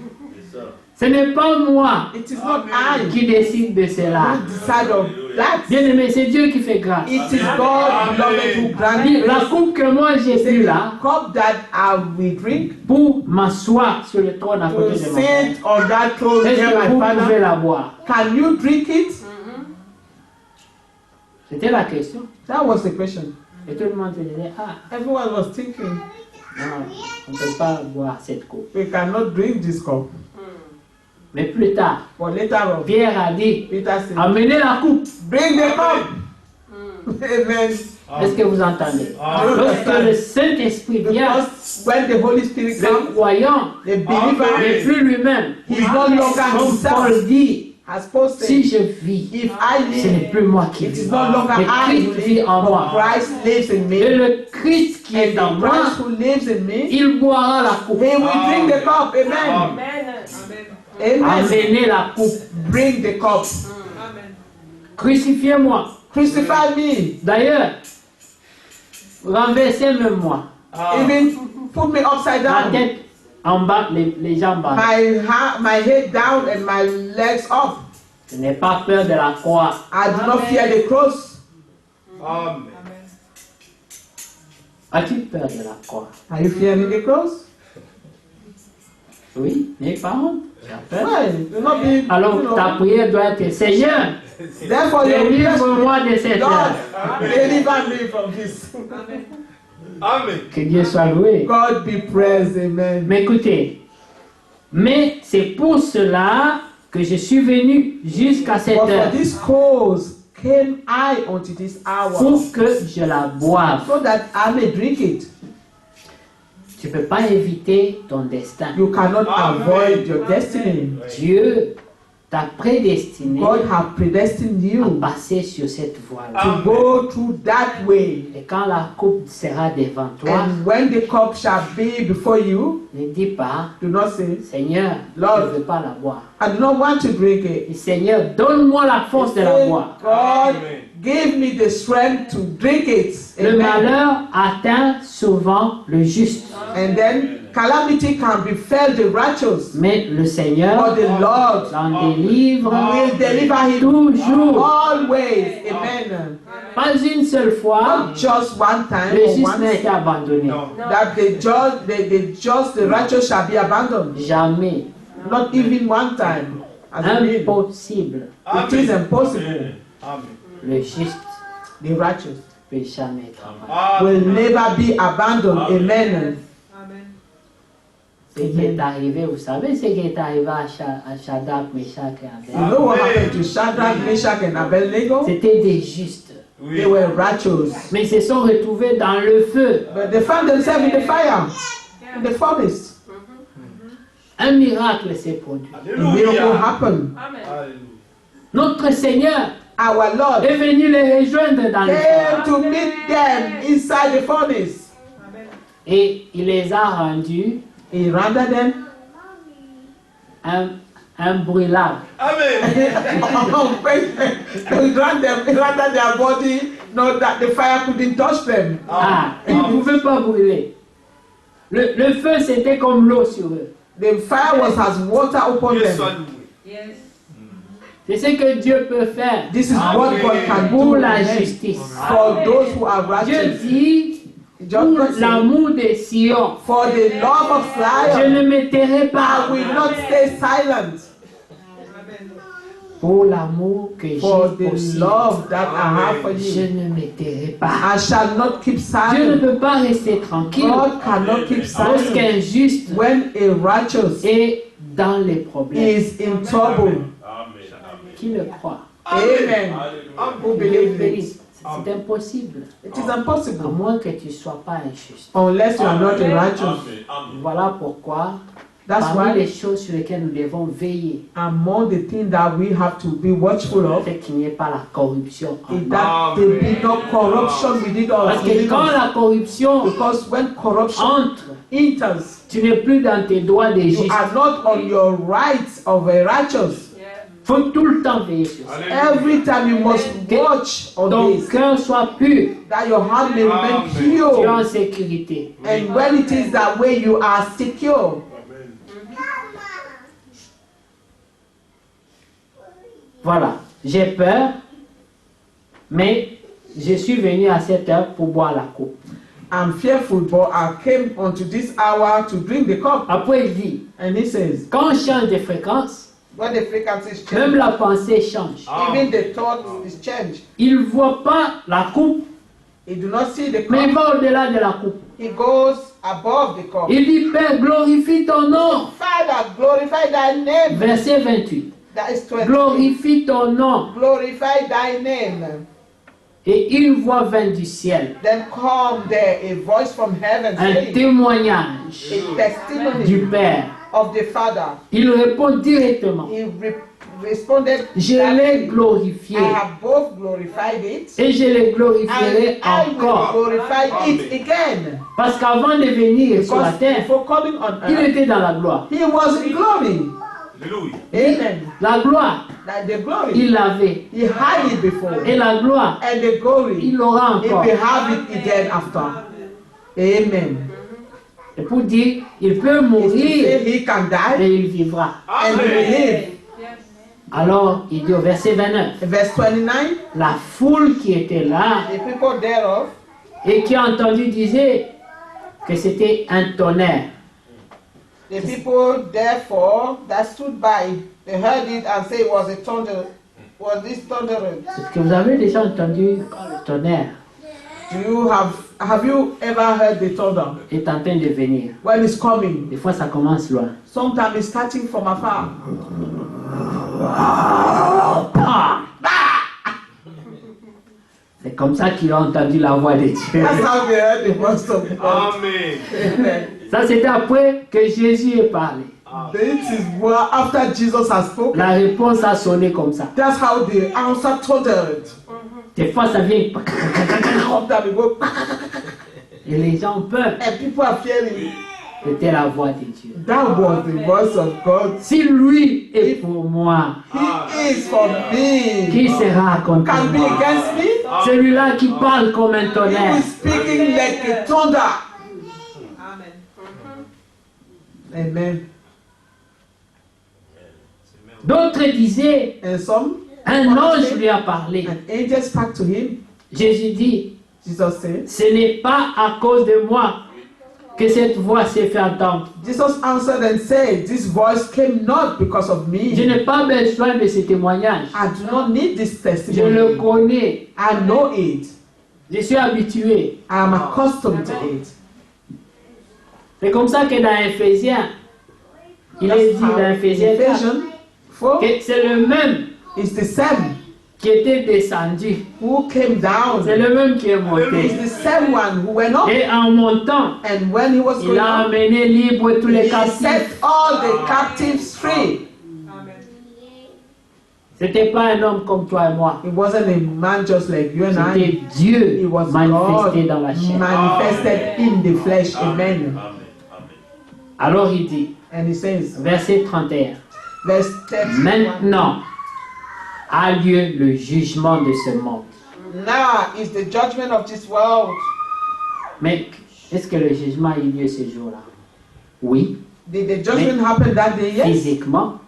Ce n'est pas moi It is not I qui décide de cela. who decide of that. Bien aimé, c'est Dieu qui fait grâce. It is God, beloved, who grant Il dit, la grace. coupe que moi j'ai Say, bu the là, cup that I will drink pour m'asseoir sur le trône à to côté de mon père. sit on that throne Est-ce near que my vous pouvez father. la boire? Can you drink it? C'était la question. That was the question. Et tout le monde se disait, ah, Everyone was thinking, non, on ne peut pas boire cette coupe. we cannot drink this cup. Mais plus tard, But later on, Pierre a dit, Peter said, amenez la coupe. bring the cup. Amen. Est-ce que vous entendez? Lorsque le Saint-Esprit vient, Because when the Holy Spirit le comes, croyant the n'est believer plus lui-même. is no longer Comme Paul himself. dit, As Paul si said, je vis, if I ce n'est live, plus moi qui it is vis, no longer mais I who Christ vit live, en but moi. Christ lives in Et me. le Christ qui est en And the moi, Christ who lives in me, il boira la coupe. he will drink the cup. Amen. Amen. Amenez la coupe. Bring the cup. Crucifiez-moi. Crucify me. D'ailleurs, renversez même moi. Even put me upside La down. tête en bas, les jambes en bas. My head down and my legs up. Je n'ai pas peur de la croix. I do not fear the cross. As-tu peur de la croix? Are you fearing the cross? Oui, n'aie pas honte. Tu as peur. Why? Do not be. Alors ta prière doit être, Seigneur, Therefore, your délivre-moi de cette Lord, heure. deliver me from this. Que Dieu soit loué. God be praised. Amen. Mais écoutez, mais c'est pour cela que je suis venu jusqu'à cette But for heure, this cause came I unto this hour, pour que je la boive. so that I may drink it. Tu ne peux pas éviter ton destin. You cannot avoid your destiny. Dieu t'a prédestiné God have predestined à you passer sur cette voie-là. to go through that way. Et quand la coupe sera devant toi, And when the cup shall be before you, ne dis pas, do not say, Seigneur, Lord, je ne veux pas la boire. I do not want to drink it. Et Seigneur, donne-moi la force de la Say, boire. God, give me the strength to drink it. Le Amen. malheur atteint souvent le juste. And then calamity can befell the righteous, Mais le Seigneur but the Lord l'en délivre will deliver him toujours. always. Amen. Pas une seule fois, Not just one time le or juste n'a once été abandonné. that the righteous shall be abandoned. Jamais. Not even one time. As it is. Impossible. It is impossible. Le juste The righteous ne peut jamais être abandonné. will never be abandoned. Amen. Ce qui est arrivé, vous savez ce qui est arrivé à Shadrach, Meshach et You Abednego. know what happened to Shadrach, Meshach, and Abednego? C'était des justes. They were righteous. Mais ils se sont retrouvés dans le feu. But they found themselves in the fire, in the furnace. Un miracle s'est produit. A miracle happened. Notre Seigneur Our Lord est venu les rejoindre dans le feu. came to meet them inside the furnace. Et il les a rendus He rendered them imbrûlables. he rendered their body, know that the fire couldn't touch them. Ah, ils ne pouvaient pas brûler. Le feu, c'était comme l'eau sur eux. The fire was as water upon them. C'est ce que Dieu peut faire This is what God can do pour la justice. for those who are Dieu righteous. dit, Just pour say, l'amour de Sion, for the love of je Zion, ne me tairai I pas. will not stay silent. Pour l'amour que For j'ai the aussi, love that I have for je you, ne me tairai pas. I shall not keep Dieu ne silent. peut pas rester tranquille God cannot keep silent lorsqu'un juste when a righteous est dans les problèmes. is in trouble. Qui le croit? Amen. Who believe it? C'est impossible. It is À impossible moins que tu ne sois pas injuste. unless you are not a righteous. Voilà pourquoi, That's parmi les why choses sur lesquelles nous devons veiller, among the things that we have to be watchful of c'est qu'il n'y ait pas la corruption en is nous. that there be no corruption within Parce que quand us. la corruption Because when corruption entre, enters, tu n'es plus dans tes droits de you juste. are not on your rights of a righteous. Il faut tout le temps veiller sur ça. Every time you must watch on Ton this, cœur soit pur, that your heart may remain tu es en pure. sécurité. And when it is that way, you are secure. Voilà, j'ai peur, mais je suis venu à cette heure pour boire la coupe. I'm fearful, but I came unto this hour to drink the cup. Après, il dit, And he says, quand on change de fréquence, when the frequencies même change, la pensée change. even the thought is changed. Il ne voit pas la coupe, He do not see the mais il cup. va au-delà de la coupe. He goes above the cup. Il dit, Père, glorifie ton nom. Father, glorify thy name. Verset 28. That is 20. Glorifie ton nom. Glorify thy name. Et une voix vint du ciel, Then come there a voice from heaven un saying, témoignage a testimony du Père. of the Father. Il répond directement, He responded, je l'ai directly, glorifié I have both glorified it et je le and glorifierai I will encore. glorify it again. Parce qu'avant de venir sur la Because terre, before coming on il earth, était dans la gloire. he was in glory. Amen. La gloire, Like the glory, il l'avait. he had it before. Et la gloire, And the glory, il l'aura he encore. will have it again after. Amen. Et pour dire, il peut It's to mourir, say he can die mais il vivra. and he will live. Alors, il dit au verset 29, Verse 29, la foule qui était là the people thereof et qui a entendu disait que c'était un tonnerre. The people therefore that stood by, they heard it and say it was a thunder, was this thundering. Est-ce que vous avez déjà entendu quand le tonnerre Have you ever heard the thunder est en train de venir? when it's coming? Des fois, ça commence loin. Sometimes it's starting from afar. Ah! C'est comme ça qu'ils ont entendu la voix de Dieu. That's how they heard the voice of God. Amen. Ça, c'était après que Jésus ait parlé. This is what after Jesus has spoken. La réponse a sonné comme ça. That's how the answer thundered. Des fois, ça vient. Sometimes we go, Et les gens ont peur. and people are fearing. C'était la voix de Dieu. That was the voice of God. Si lui est pour moi, He is for qui me. sera contre Can be moi? against me? Celui-là qui parle comme un He tonnerre. is speaking like a thunder. Amen. D'autres disaient, And some, un ange lui a parlé. an angel spoke to him. Jésus dit, Jesus said, ce n'est pas à cause de moi que cette voix s'est fait entendre. Jesus answered and said, this voice came not because of Je me. n'ai pas besoin de ce témoignage. I do not need this Je le testimony. connais. I know it. Je suis habitué. I am accustomed to it. C'est comme ça que dans Éphésiens, Il That's est dit how dans Ephésiens 4 Ephesians 4 que c'est le même is the same qui était descendu. who came down. C'est le même qui est It's monté. the same one who went up. Et en montant, And when he was il going a up, amené libre tous les he captifs. set all the captives free. C'était pas un homme comme toi et moi. It wasn't a man just like you and C'était I. Dieu It was manifesté God dans la chair. manifested in the flesh. Amen. Alors il dit, And he says, verset 31, verse 31. maintenant a lieu le jugement de ce monde. Now is the judgment of this world. Mais est-ce que le jugement a eu lieu ce jour-là? Oui. Did the judgment happen that day? Yes. Physiquement?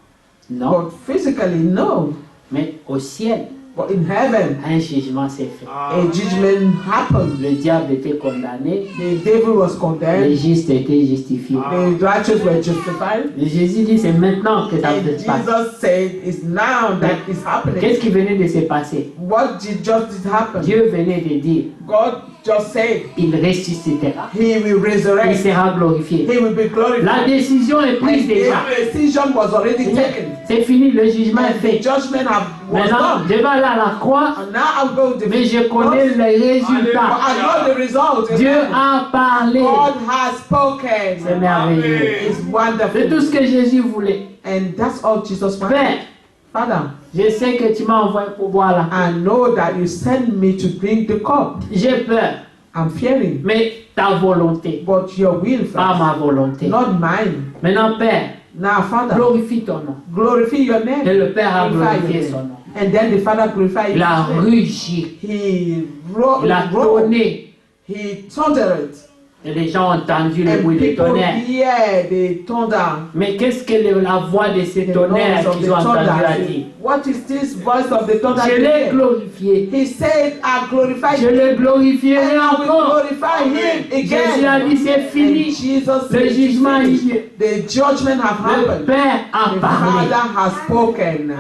Non. But physically, no. Mais au ciel, But in heaven, un jugement s'est fait. a judgment happened. Le diable était condamné, The devil was les condemned. justes étaient justifiés. The righteous were justified. Et Jésus dit, c'est maintenant que ça And se passe. Jesus said, it's now that it's Qu'est-ce happening. qui venait de se passer? What did just happen? Dieu venait de dire, God just said, il ressuscitera, he will il resurrect. sera glorifié. He will be glorified. La décision est prise And déjà. the decision was already taken. C'est fini, le jugement est And the fait. judgment was Maintenant, done. je vais aller à la croix, And now I'm going to mais je connais les But résultats. I know the result. Dieu a parlé. God has C'est spoken. merveilleux. It's C'est tout wonderful. ce que Jésus voulait. And that's all Jesus wanted. Père, Father, je sais que tu m'as envoyé pour boire la coupe. I know that you sent me to drink the cup. J'ai peur, I'm fearing. mais ta volonté, But your will pas first, ma volonté. not mine. Maintenant, Père, Now, Father, glorifie ton nom. glorify your Et name. le Père a Glorify glorifié your son name. nom. And then the Father glorified Il a his name. rugi, He il a roared, tonné. he thundered, Et les gens ont entendu le and bruit du people tonnerre. hear the thunder. Mais qu'est-ce que la voix de ces The tonnerres noise of qu'ils the ont entendu a thunder. dit? What is this voice of the thunder? Je you l'ai hear? glorifié. He said, I glorify Je him, le glorifierai and I will encore. glorify him Jésus a again. dit c'est And fini. Jesus Le said, "It's jugement a eu finished." lieu. The judgment have Le happened. Père a The parlé. Father has spoken.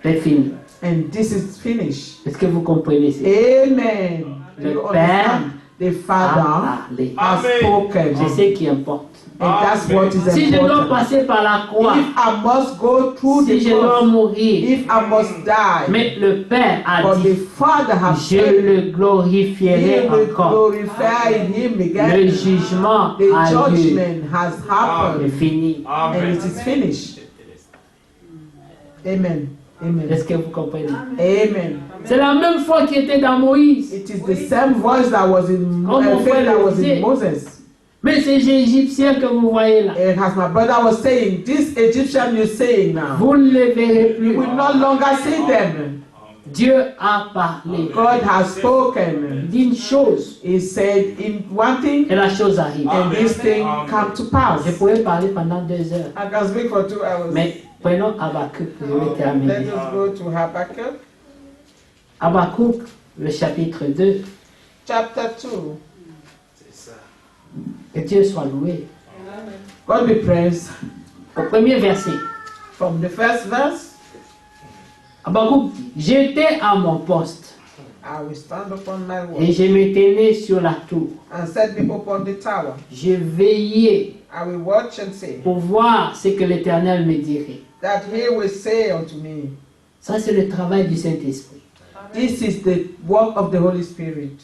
C'est fini. And this is finished. Est-ce que vous comprenez ça? Amen. Do Le you Père understand? The A Father parlé. has Amen. spoken. C'est ce qui importe. And that's what is Si je dois important. passer par la croix, If I must go through si the je dois cross, mourir, if I must die, mais le Père a but the dit, Father has je said, le He glorifierai will encore. glorify Him Le again. jugement The a lieu. judgment has C'est happened, fini. and Amen. it is finished. Amen. Amen. Est-ce que vous comprenez? Amen. C'est la même foi qui était dans Moïse. It is the same voice that was in Comme mon frère that le was disait. in Moses. Mais ces Égyptiens que vous voyez là, And as my brother was saying, this Egyptian you're saying now, vous ne les verrez you plus. will no longer see them. Dieu a parlé. God has spoken. D'une chose, He said in one thing, et la chose arrive. and this thing come to pass. Je pourrais parler pendant 2 heures. I can speak for 2 hours. Mais prenons Habakkuk, je vais Let terminer. us go to Habakkuk Habakkuk, le chapitre 2. chapter 2. Que Dieu soit loué. God be praised. Au premier verset, From the first verse, Habakkuk dit, j'étais à mon poste I will stand upon my et word je me tenais sur la tour. and set me upon the tower. Je veillais I will watch and see pour voir ce que l'Éternel me dirait. that he will say unto me. Ça, c'est le travail du Saint-Esprit. This is the work of the Holy Spirit.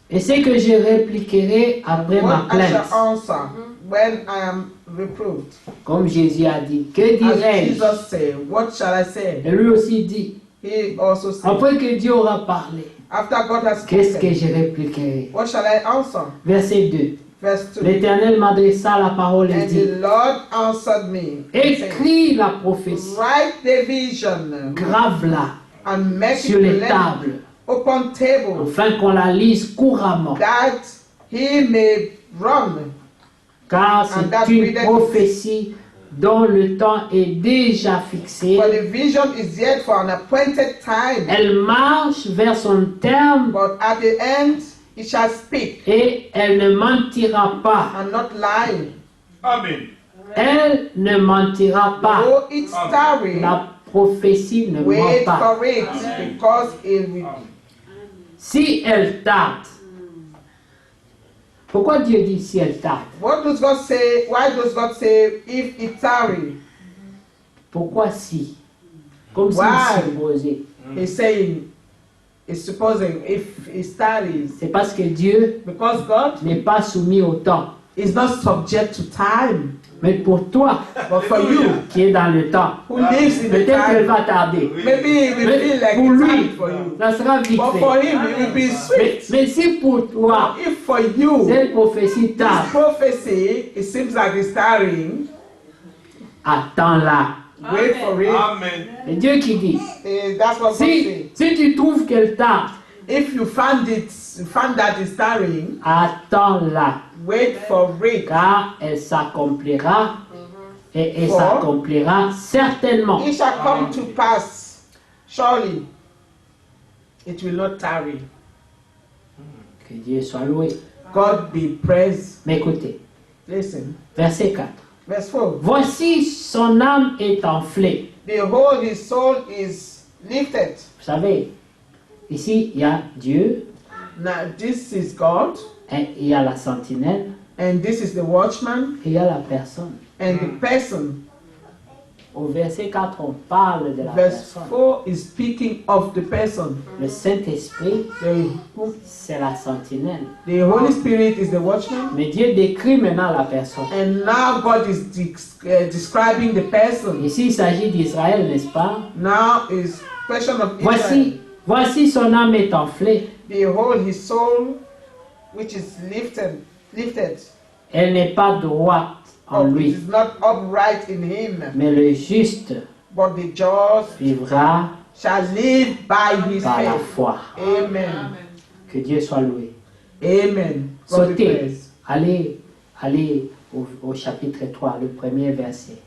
Et c'est que je répliquerai après ma What I shall plainte. answer when I am reproved. Comme Jésus a dit, que As dirais-je? Jesus said, what shall I say? Et lui aussi dit, He also said, après que Dieu aura parlé, after God has qu'est-ce que spoken, je répliquerai? what shall I answer? Verset 2. Verse 2. L'Éternel m'adressa la parole et And dit, the Lord answered me, and said, écris la prophétie, write the vision grave-la and make sur it les plain tables, upon table, afin qu'on la lise couramment. that he may run. Car And that c'est une readeth- prophétie dont le temps est déjà fixé. For the vision is yet for an appointed time, Elle marche vers son terme but at the end it shall speak et elle ne mentira pas. and not lie. Amen. Elle ne mentira pas. Though it tarry, La prophétie ne ment wait pas. for it, because it will. Si elle tarde, Pourquoi Dieu dit si elle tarde? What does God say? Why does God say if it tarry? Pourquoi si? Comme Why? s'il supposait. He's saying, he's supposing if it tarries. C'est parce que Dieu Because God n'est pas soumis au temps. is not subject to time. Mais pour toi, But for you, qui est dans le temps, who lives in the peut-être qu'elle time, va tarder. maybe it will Mais feel like pour it's lui, time for you. ça sera vite But for fait. him, it will be sweet. Mais si pour toi, If for you, cette prophétie this tarde, prophecy, it seems like it's tarrying, attends-la. wait for it. Amen. C'est Dieu qui dit. That's what God says. Si tu trouves qu'elle tarde, If you found that it's tarrying, attends-la. wait for it. Car elle s'accomplira et elle For- s'accomplira certainement. It shall come to pass. Surely, it will not tarry. Que Dieu soit loué. God be praised. Mais écoutez, Listen, verset 4. verse 4. Voici son âme est enflée. Behold, his soul is lifted. Vous savez, ici il y a Dieu, Now, this is God, et il y a la sentinelle, and this is the watchman, et il y a la personne. and the person. Au verset 4, on parle de la Verse personne. 4 is speaking of the person. Le Saint-Esprit, c'est la sentinelle. The Holy Spirit is the watchman, Mais Dieu décrit maintenant la personne. and now God is describing the person. Ici, il s'agit d'Israël, n'est-ce pas? Now is question of Israel. Voici son âme est enflée. Behold, his soul, which is lifted. Elle n'est pas droite en It lui. is not upright in him, Mais le juste but the just vivra shall live by his par la faith. foi. Amen. Que Dieu soit loué. Amen. God be Sautez. praised. Allez au chapitre 3, le premier verset.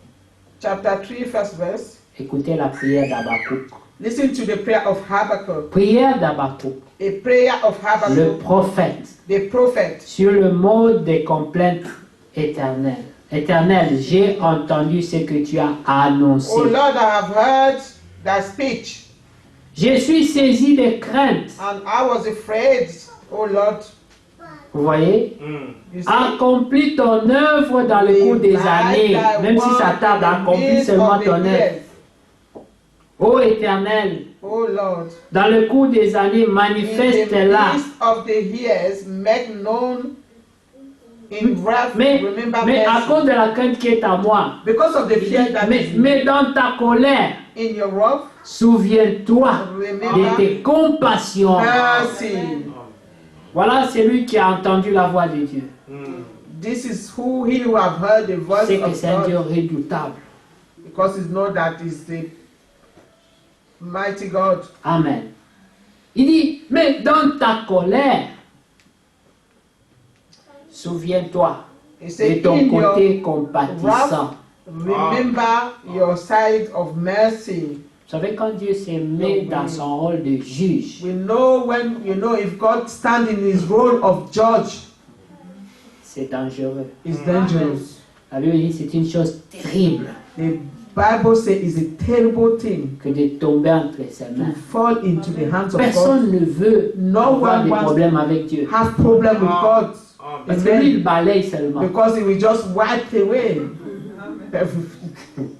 Chapter 3, first verse. Écoutez la prière d'Habakkuk. Listen to the prayer of Habakkuk. Prière d'Habakkuk, A prayer of le Habakkuk, prophète, the prophet. sur le mode des complaintes éternelles. Éternel, j'ai entendu ce que tu as annoncé. Oh Lord, I have heard thy speech, Je suis saisi de crainte. and I was afraid, oh Lord. Vous voyez? You see, Accomplis ton œuvre dans le cours des années, même si ça tarde, accomplis seulement ton œuvre. Ô Éternel, Oh Lord, dans le cours des années, in the manifeste-la. midst of the years, make known in wrath, Mais remember à cause mercy. de la crainte qui est à moi, Because of the fear that is mais dans ta colère, in your wrath, souviens-toi de remember tes compassions. mercy. Voilà celui qui a entendu la voix de Dieu. This is who he who have heard the voice C'est que of c'est un Dieu God, redoutable. because it's not that is the mighty God. Amen. Il dit, mais dans ta colère, souviens-toi He de said, ton in côté your compatissant. remember your side of mercy. Vous savez, quand Dieu se met dans son rôle de juge, We know when, if God stands in his role of judge, c'est dangereux. it's dangerous. La Bible dit c'est une chose terrible The Bible says it's a terrible thing que de tomber entre ses to mains. fall into the hands of God. Personne ne veut No avoir one des wants problèmes avec Dieu. have problem with God. Parce que lui, il Amen. balaye seulement. Because he will just wipe away everything.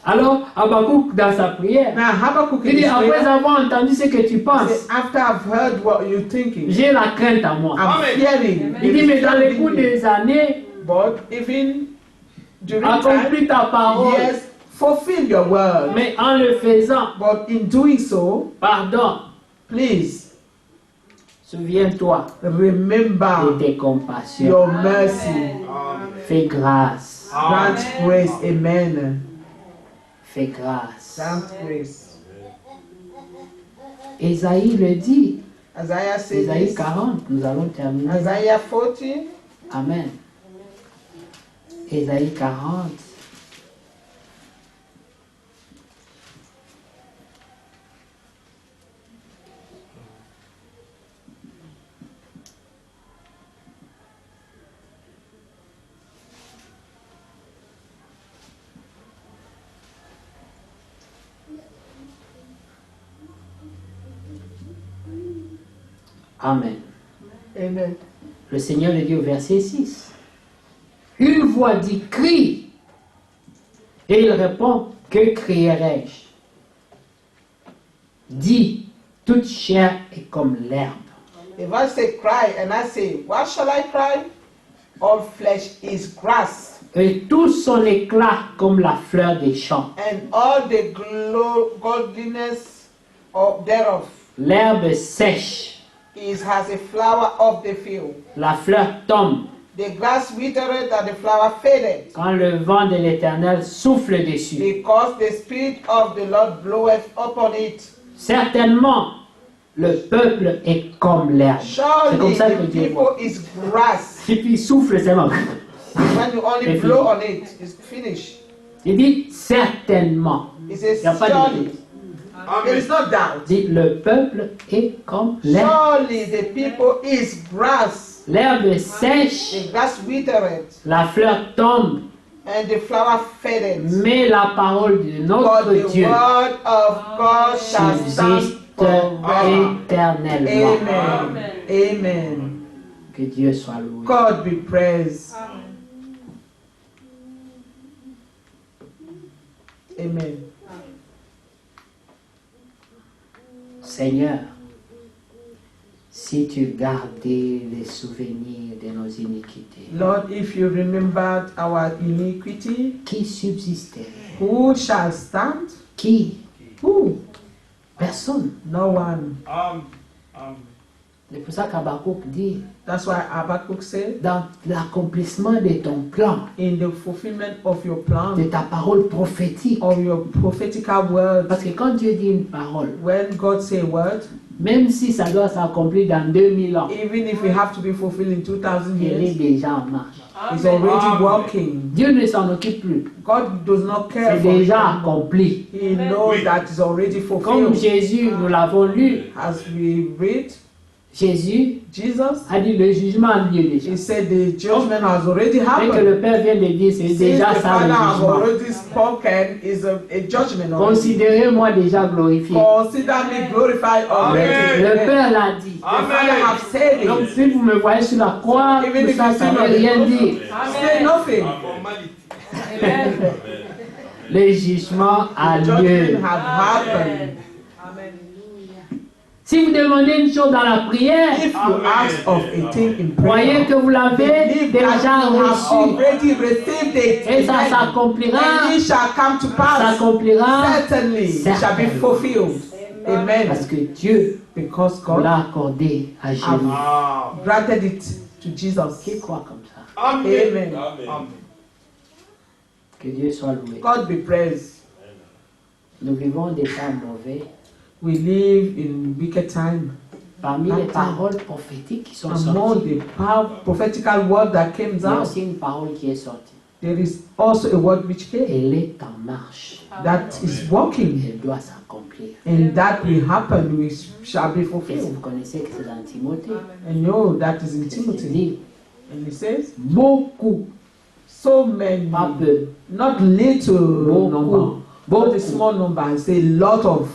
Alors, Habakkuk, dans sa prière, Now Habakkuk il in dit, his après prayer, avoir entendu ce que tu say, penses, after I've heard what you're thinking, j'ai la crainte à moi. I'm fearing. Il dit, mais dans les cours des années, But even during accomplis time, ta parole. yes, fulfill your word. Mais en le faisant, But in doing so, pardon, please souviens-toi remember de tes compassions. your mercy. Fais grâce. Grant grace. Amen. Fais grâce. Grant grace. Ésaïe le dit. Isaiah says Ésaïe this. 40, nous allons terminer. Isaiah 40. Amen. Ésaïe 40. Amen. Amen. Le Seigneur le dit au verset 6. Une voix dit crie. Et il répond, que crierai-je? Dit, toute chair est comme l'herbe. The voice say, cry, and I say, what shall I cry? All flesh is grass, Et tout son éclat comme la fleur des champs. and all the godliness thereof L'herbe sèche, has a flower of the field. la fleur tombe The grass withered and the flower faded, quand le vent de l'Éternel souffle dessus. because the Spirit of the Lord bloweth upon it. Certainement, le peuple est comme l'herbe. C'est Surely comme ça que the Dieu voit. people is grass. Et puis il souffle seulement. When you only Et blow fini. on it, it's finished. Il dit certainement. It says, Il n'y a pas de surely. doute. There is no doubt. Il dit le peuple est comme l'herbe. Surely the people is grass. L'herbe sèche, The grass withered la fleur tombe, and the flower faded. mais la parole de But notre the Dieu word of God shall stand subsiste forever. éternellement. Amen. Amen. Que Dieu soit loué. God be praised. Amen. Seigneur, si tu gardais les souvenirs de nos iniquités, Lord, if you remembered our iniquity, qui subsisterait? who shall stand? Qui? Who? Personne. No one. C'est pour ça qu'Habakkuk dit, That's why Habakkuk said, dans l'accomplissement de ton plan, in the fulfillment of your de plan, ta parole prophétique. of your prophetical word, Parce que quand Dieu dit une parole, when God say a word, même si ça doit s'accomplir dans 2000 ans, even if it have to be fulfilled in 2000 il est years, déjà en marche. it's already working. Dieu ne s'en occupe plus. God does not care C'est for déjà it. accompli. He knows that it's already Comme fulfilled. Jésus, nous l'avons lu, As we read, Jésus Jesus, a dit le jugement a lieu déjà. he said the judgment has already Dès que happened. le Père vient de dire, c'est Since déjà the ça le Father has jugement. already spoken, is a judgment already. Considérez-moi déjà glorifié. Consider me glorified already. Le Amen. Père l'a dit. The Father have said Donc it. si vous me voyez sur la croix, Even tout if ça, you see ça ne me on veut the rien cross, dire. say nothing. Le jugement a lieu. Judgment have happened. Si vous demandez une chose dans la prière, If you ask of a thing in croyez prayer, que vous l'avez believe that déjà you have reçu. already received it. Et ça Amen. s'accomplira, And it shall come to pass. s'accomplira, Certainly, it shall be fulfilled. Amen. parce que Dieu Because vous God l'a accordé à Jésus. granted it to Jesus. Qui croit comme ça? Amen. Que Dieu soit loué. God be praised. Nous vivons des temps mauvais. We live in wicked time. Parmi les paroles prophétiques qui sont Among sorties, the prophetical word that came il y a out, aussi une parole qui est sortie. there is also a word which came Elle est en marche. that is working, Elle doit s'accomplir. and that will happen, which shall be Et si fulfilled. vous connaissez que c'est dans Timothée, And you know that is in c'est Timothy. dit And it says, beaucoup, so many, pas peu, not little number, but a beaucoup small number. It's a lot of.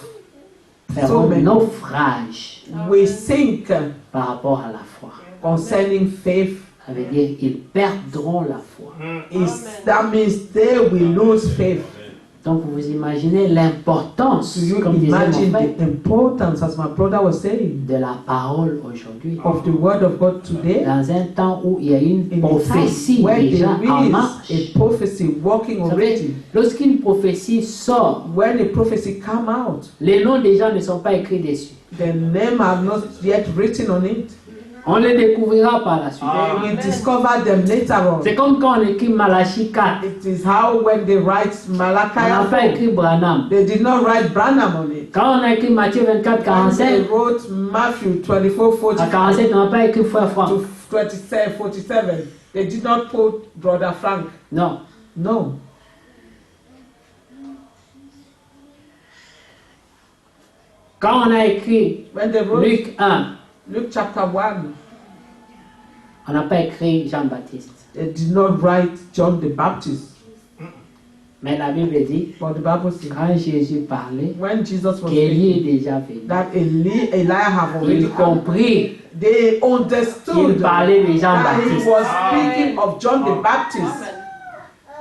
So feront many naufrage we think par rapport à la foi. concerning faith. Ça veut dire ils perdront la foi. That means they will lose faith. Donc vous imaginez l'importance, Do you comme disait mon imagine frère, the importance, as my brother was saying, de la parole aujourd'hui. of the word of God today? Dans un temps où il y a une In a prophétie time where déjà en there marche. is a prophecy working Vous savez, already. lorsqu'une prophétie sort, When a prophecy come out, les noms des gens ne sont pas écrits dessus. the name are not yet written on it. On les découvrira par la suite. We will discover them later on. C'est comme quand on écrit Malachie 4. It is how when they write On n'a pas Malachi, écrit Branham. they did not write Branham on it. Quand on a écrit Matthieu 24, When they 45, wrote Matthew 24, à 45 47, on n'a pas écrit Frère Franck. to 27, 47, they did not put Brother Frank. Non. No. Quand on a écrit When they wrote Luc 1, Luke chapter 1, on n'a pas écrit Jean-Baptiste. they did not write John the Baptist. Mais la Bible dit, But the Bible says, quand Jésus parlait, when Jesus was qu'Élie est speaking, déjà venu. that Eli have already Ils come. compris They qu'il understood parlait de that he Jean-Baptiste. was speaking of John the Baptist.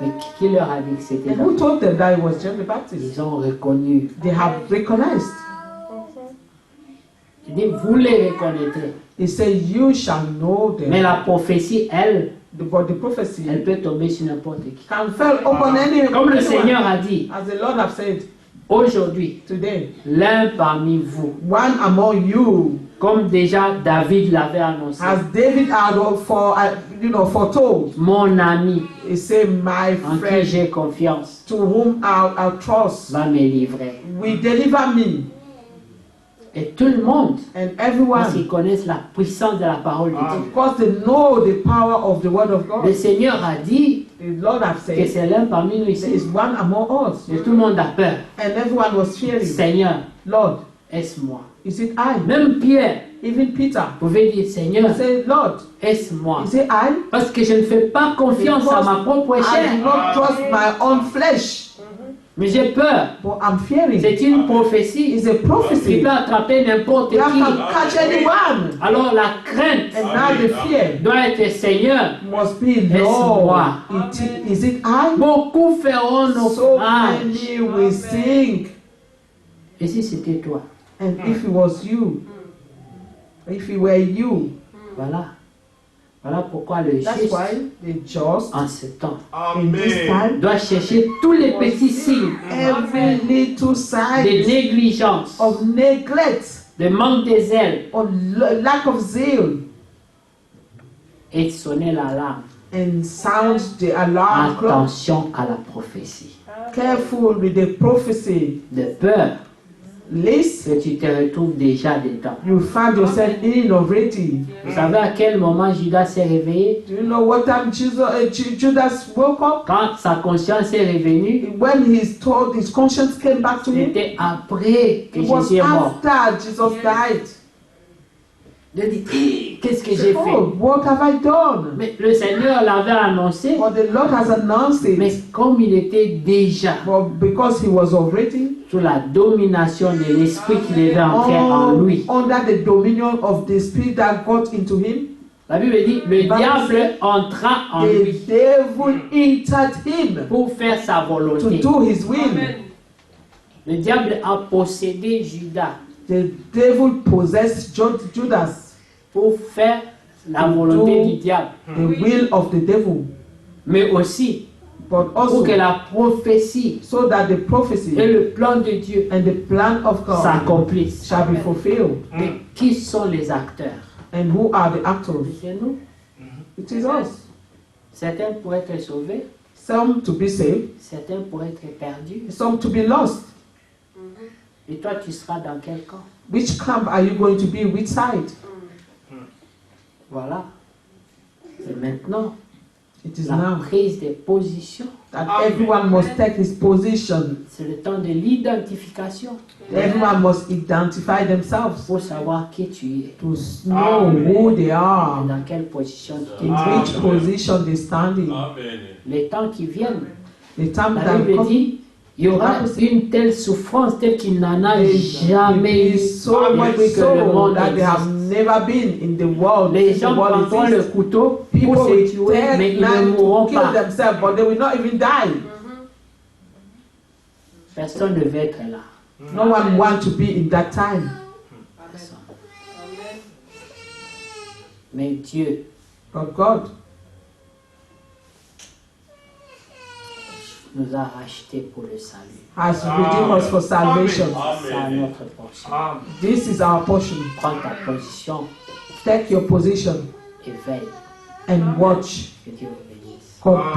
Mais qui leur a dit que c'était And who Jean? told them that it was John the Baptist? Ils ont reconnu. They have recognized. Il dit, vous les reconnaîtrez. He said, you shall know Mais them. la prophétie, elle, But the prophecy elle peut tomber sur n'importe qui. can fall upon any Comme le anyone. Seigneur a dit, As the Lord have said aujourd'hui, today, l'un parmi vous, one among you, comme déjà David l'avait annoncé, as David had foretold, mon ami he said, my en qui friend, j'ai confiance to whom I trust, va me livrer. will deliver me. Et tout le monde, And parce everyone, qu'ils connaissent la puissance de la parole de Dieu. because they know the power of the word of Le God. Seigneur a dit The Lord have que said, c'est l'un parmi nous there ici. is one among us. Et tout le monde a peur. And everyone was fearing, Seigneur, Lord, est-ce moi? is it I? Même Pierre Even Peter pouvait dire, Seigneur, he said, Lord, est-ce moi? is it I? Parce que je ne fais pas confiance à ma propre I do chair. not trust my own flesh, Mais j'ai peur. but I'm fearing. C'est une prophétie It's a qui prophecy peut attraper n'importe that qui. can catch anyone. Alors la crainte And now the fear doit être, Seigneur, must be, Est-ce Lord, moi? is it I? beaucoup feront So naufrage. many will sink. Et si c'était toi? And if it was you, if it were you, Voilà. Voilà pourquoi le that's juste, why the just en ce temps, in this time, doit chercher tous les petits signes every little de sign négligence, of neglect, de manque des ailes, of lack of zeal, et sonner l'alarme. and sound the alarm clock. Attention à la prophétie. Careful with the prophecy, De peur lest que tu te retrouves déjà dedans. you find yourself in already. Vous savez à quel moment Judas s'est réveillé? Do you know what time Judas woke up? Quand sa conscience est revenue, When his conscience came back to him, c'était après que it was Jésus est mort. after Jesus died. De dire, qu'est-ce que j'ai fait? Oh, what have I done? Mais le Seigneur l'avait annoncé, But the Lord has announced mais it. comme il était déjà But because he was already sous la domination de l'esprit qui devait entrer en lui. under the dominion of the spirit that got into him, La Bible dit, le Bible diable says, entra en the lui devil entered him pour faire sa to volonté. do his will. Le diable a possédé Judas The devil possessed Judas, pour faire la volonté du diable, the will of the devil, mais aussi but pour also que la prophétie so that the et prophecy le plan de Dieu and the plan of God s'accomplissent. shall be fulfilled. Mais qui sont les acteurs? And who are the actors? C'est nous. It is us. Certains pourraient être sauvés, Some to be saved, certains pourraient être perdus. some to be lost. Et toi, tu seras dans quel camp? Which camp are you going to be? Which side? Voilà. Et maintenant, It is la now prise de position, that everyone must take his position. c'est le temps de l'identification Everyone must identify themselves pour savoir qui tu es to know who they et are, dans quelle position tu in es. which position they stand in. Les temps qui viennent, The time la that Bible comes, dit, il y aura une telle souffrance telle qu'il n'en a jamais eu so much depuis que le so monde that they have existe. never been in the world. Les since gens the world prendront le exists. couteau People pour se will tuer, mais take ils ne knife mourront to kill pas. themselves, but they will not even die. Personne ne veut être là. No one wants to be in that time. Personne. Mais Dieu But God nous a rachetés pour le salut. has redeemed us for salvation. C'est notre portion. This is our portion. Prends ta position Take your position et veille and watch que Dieu vous bénisse. God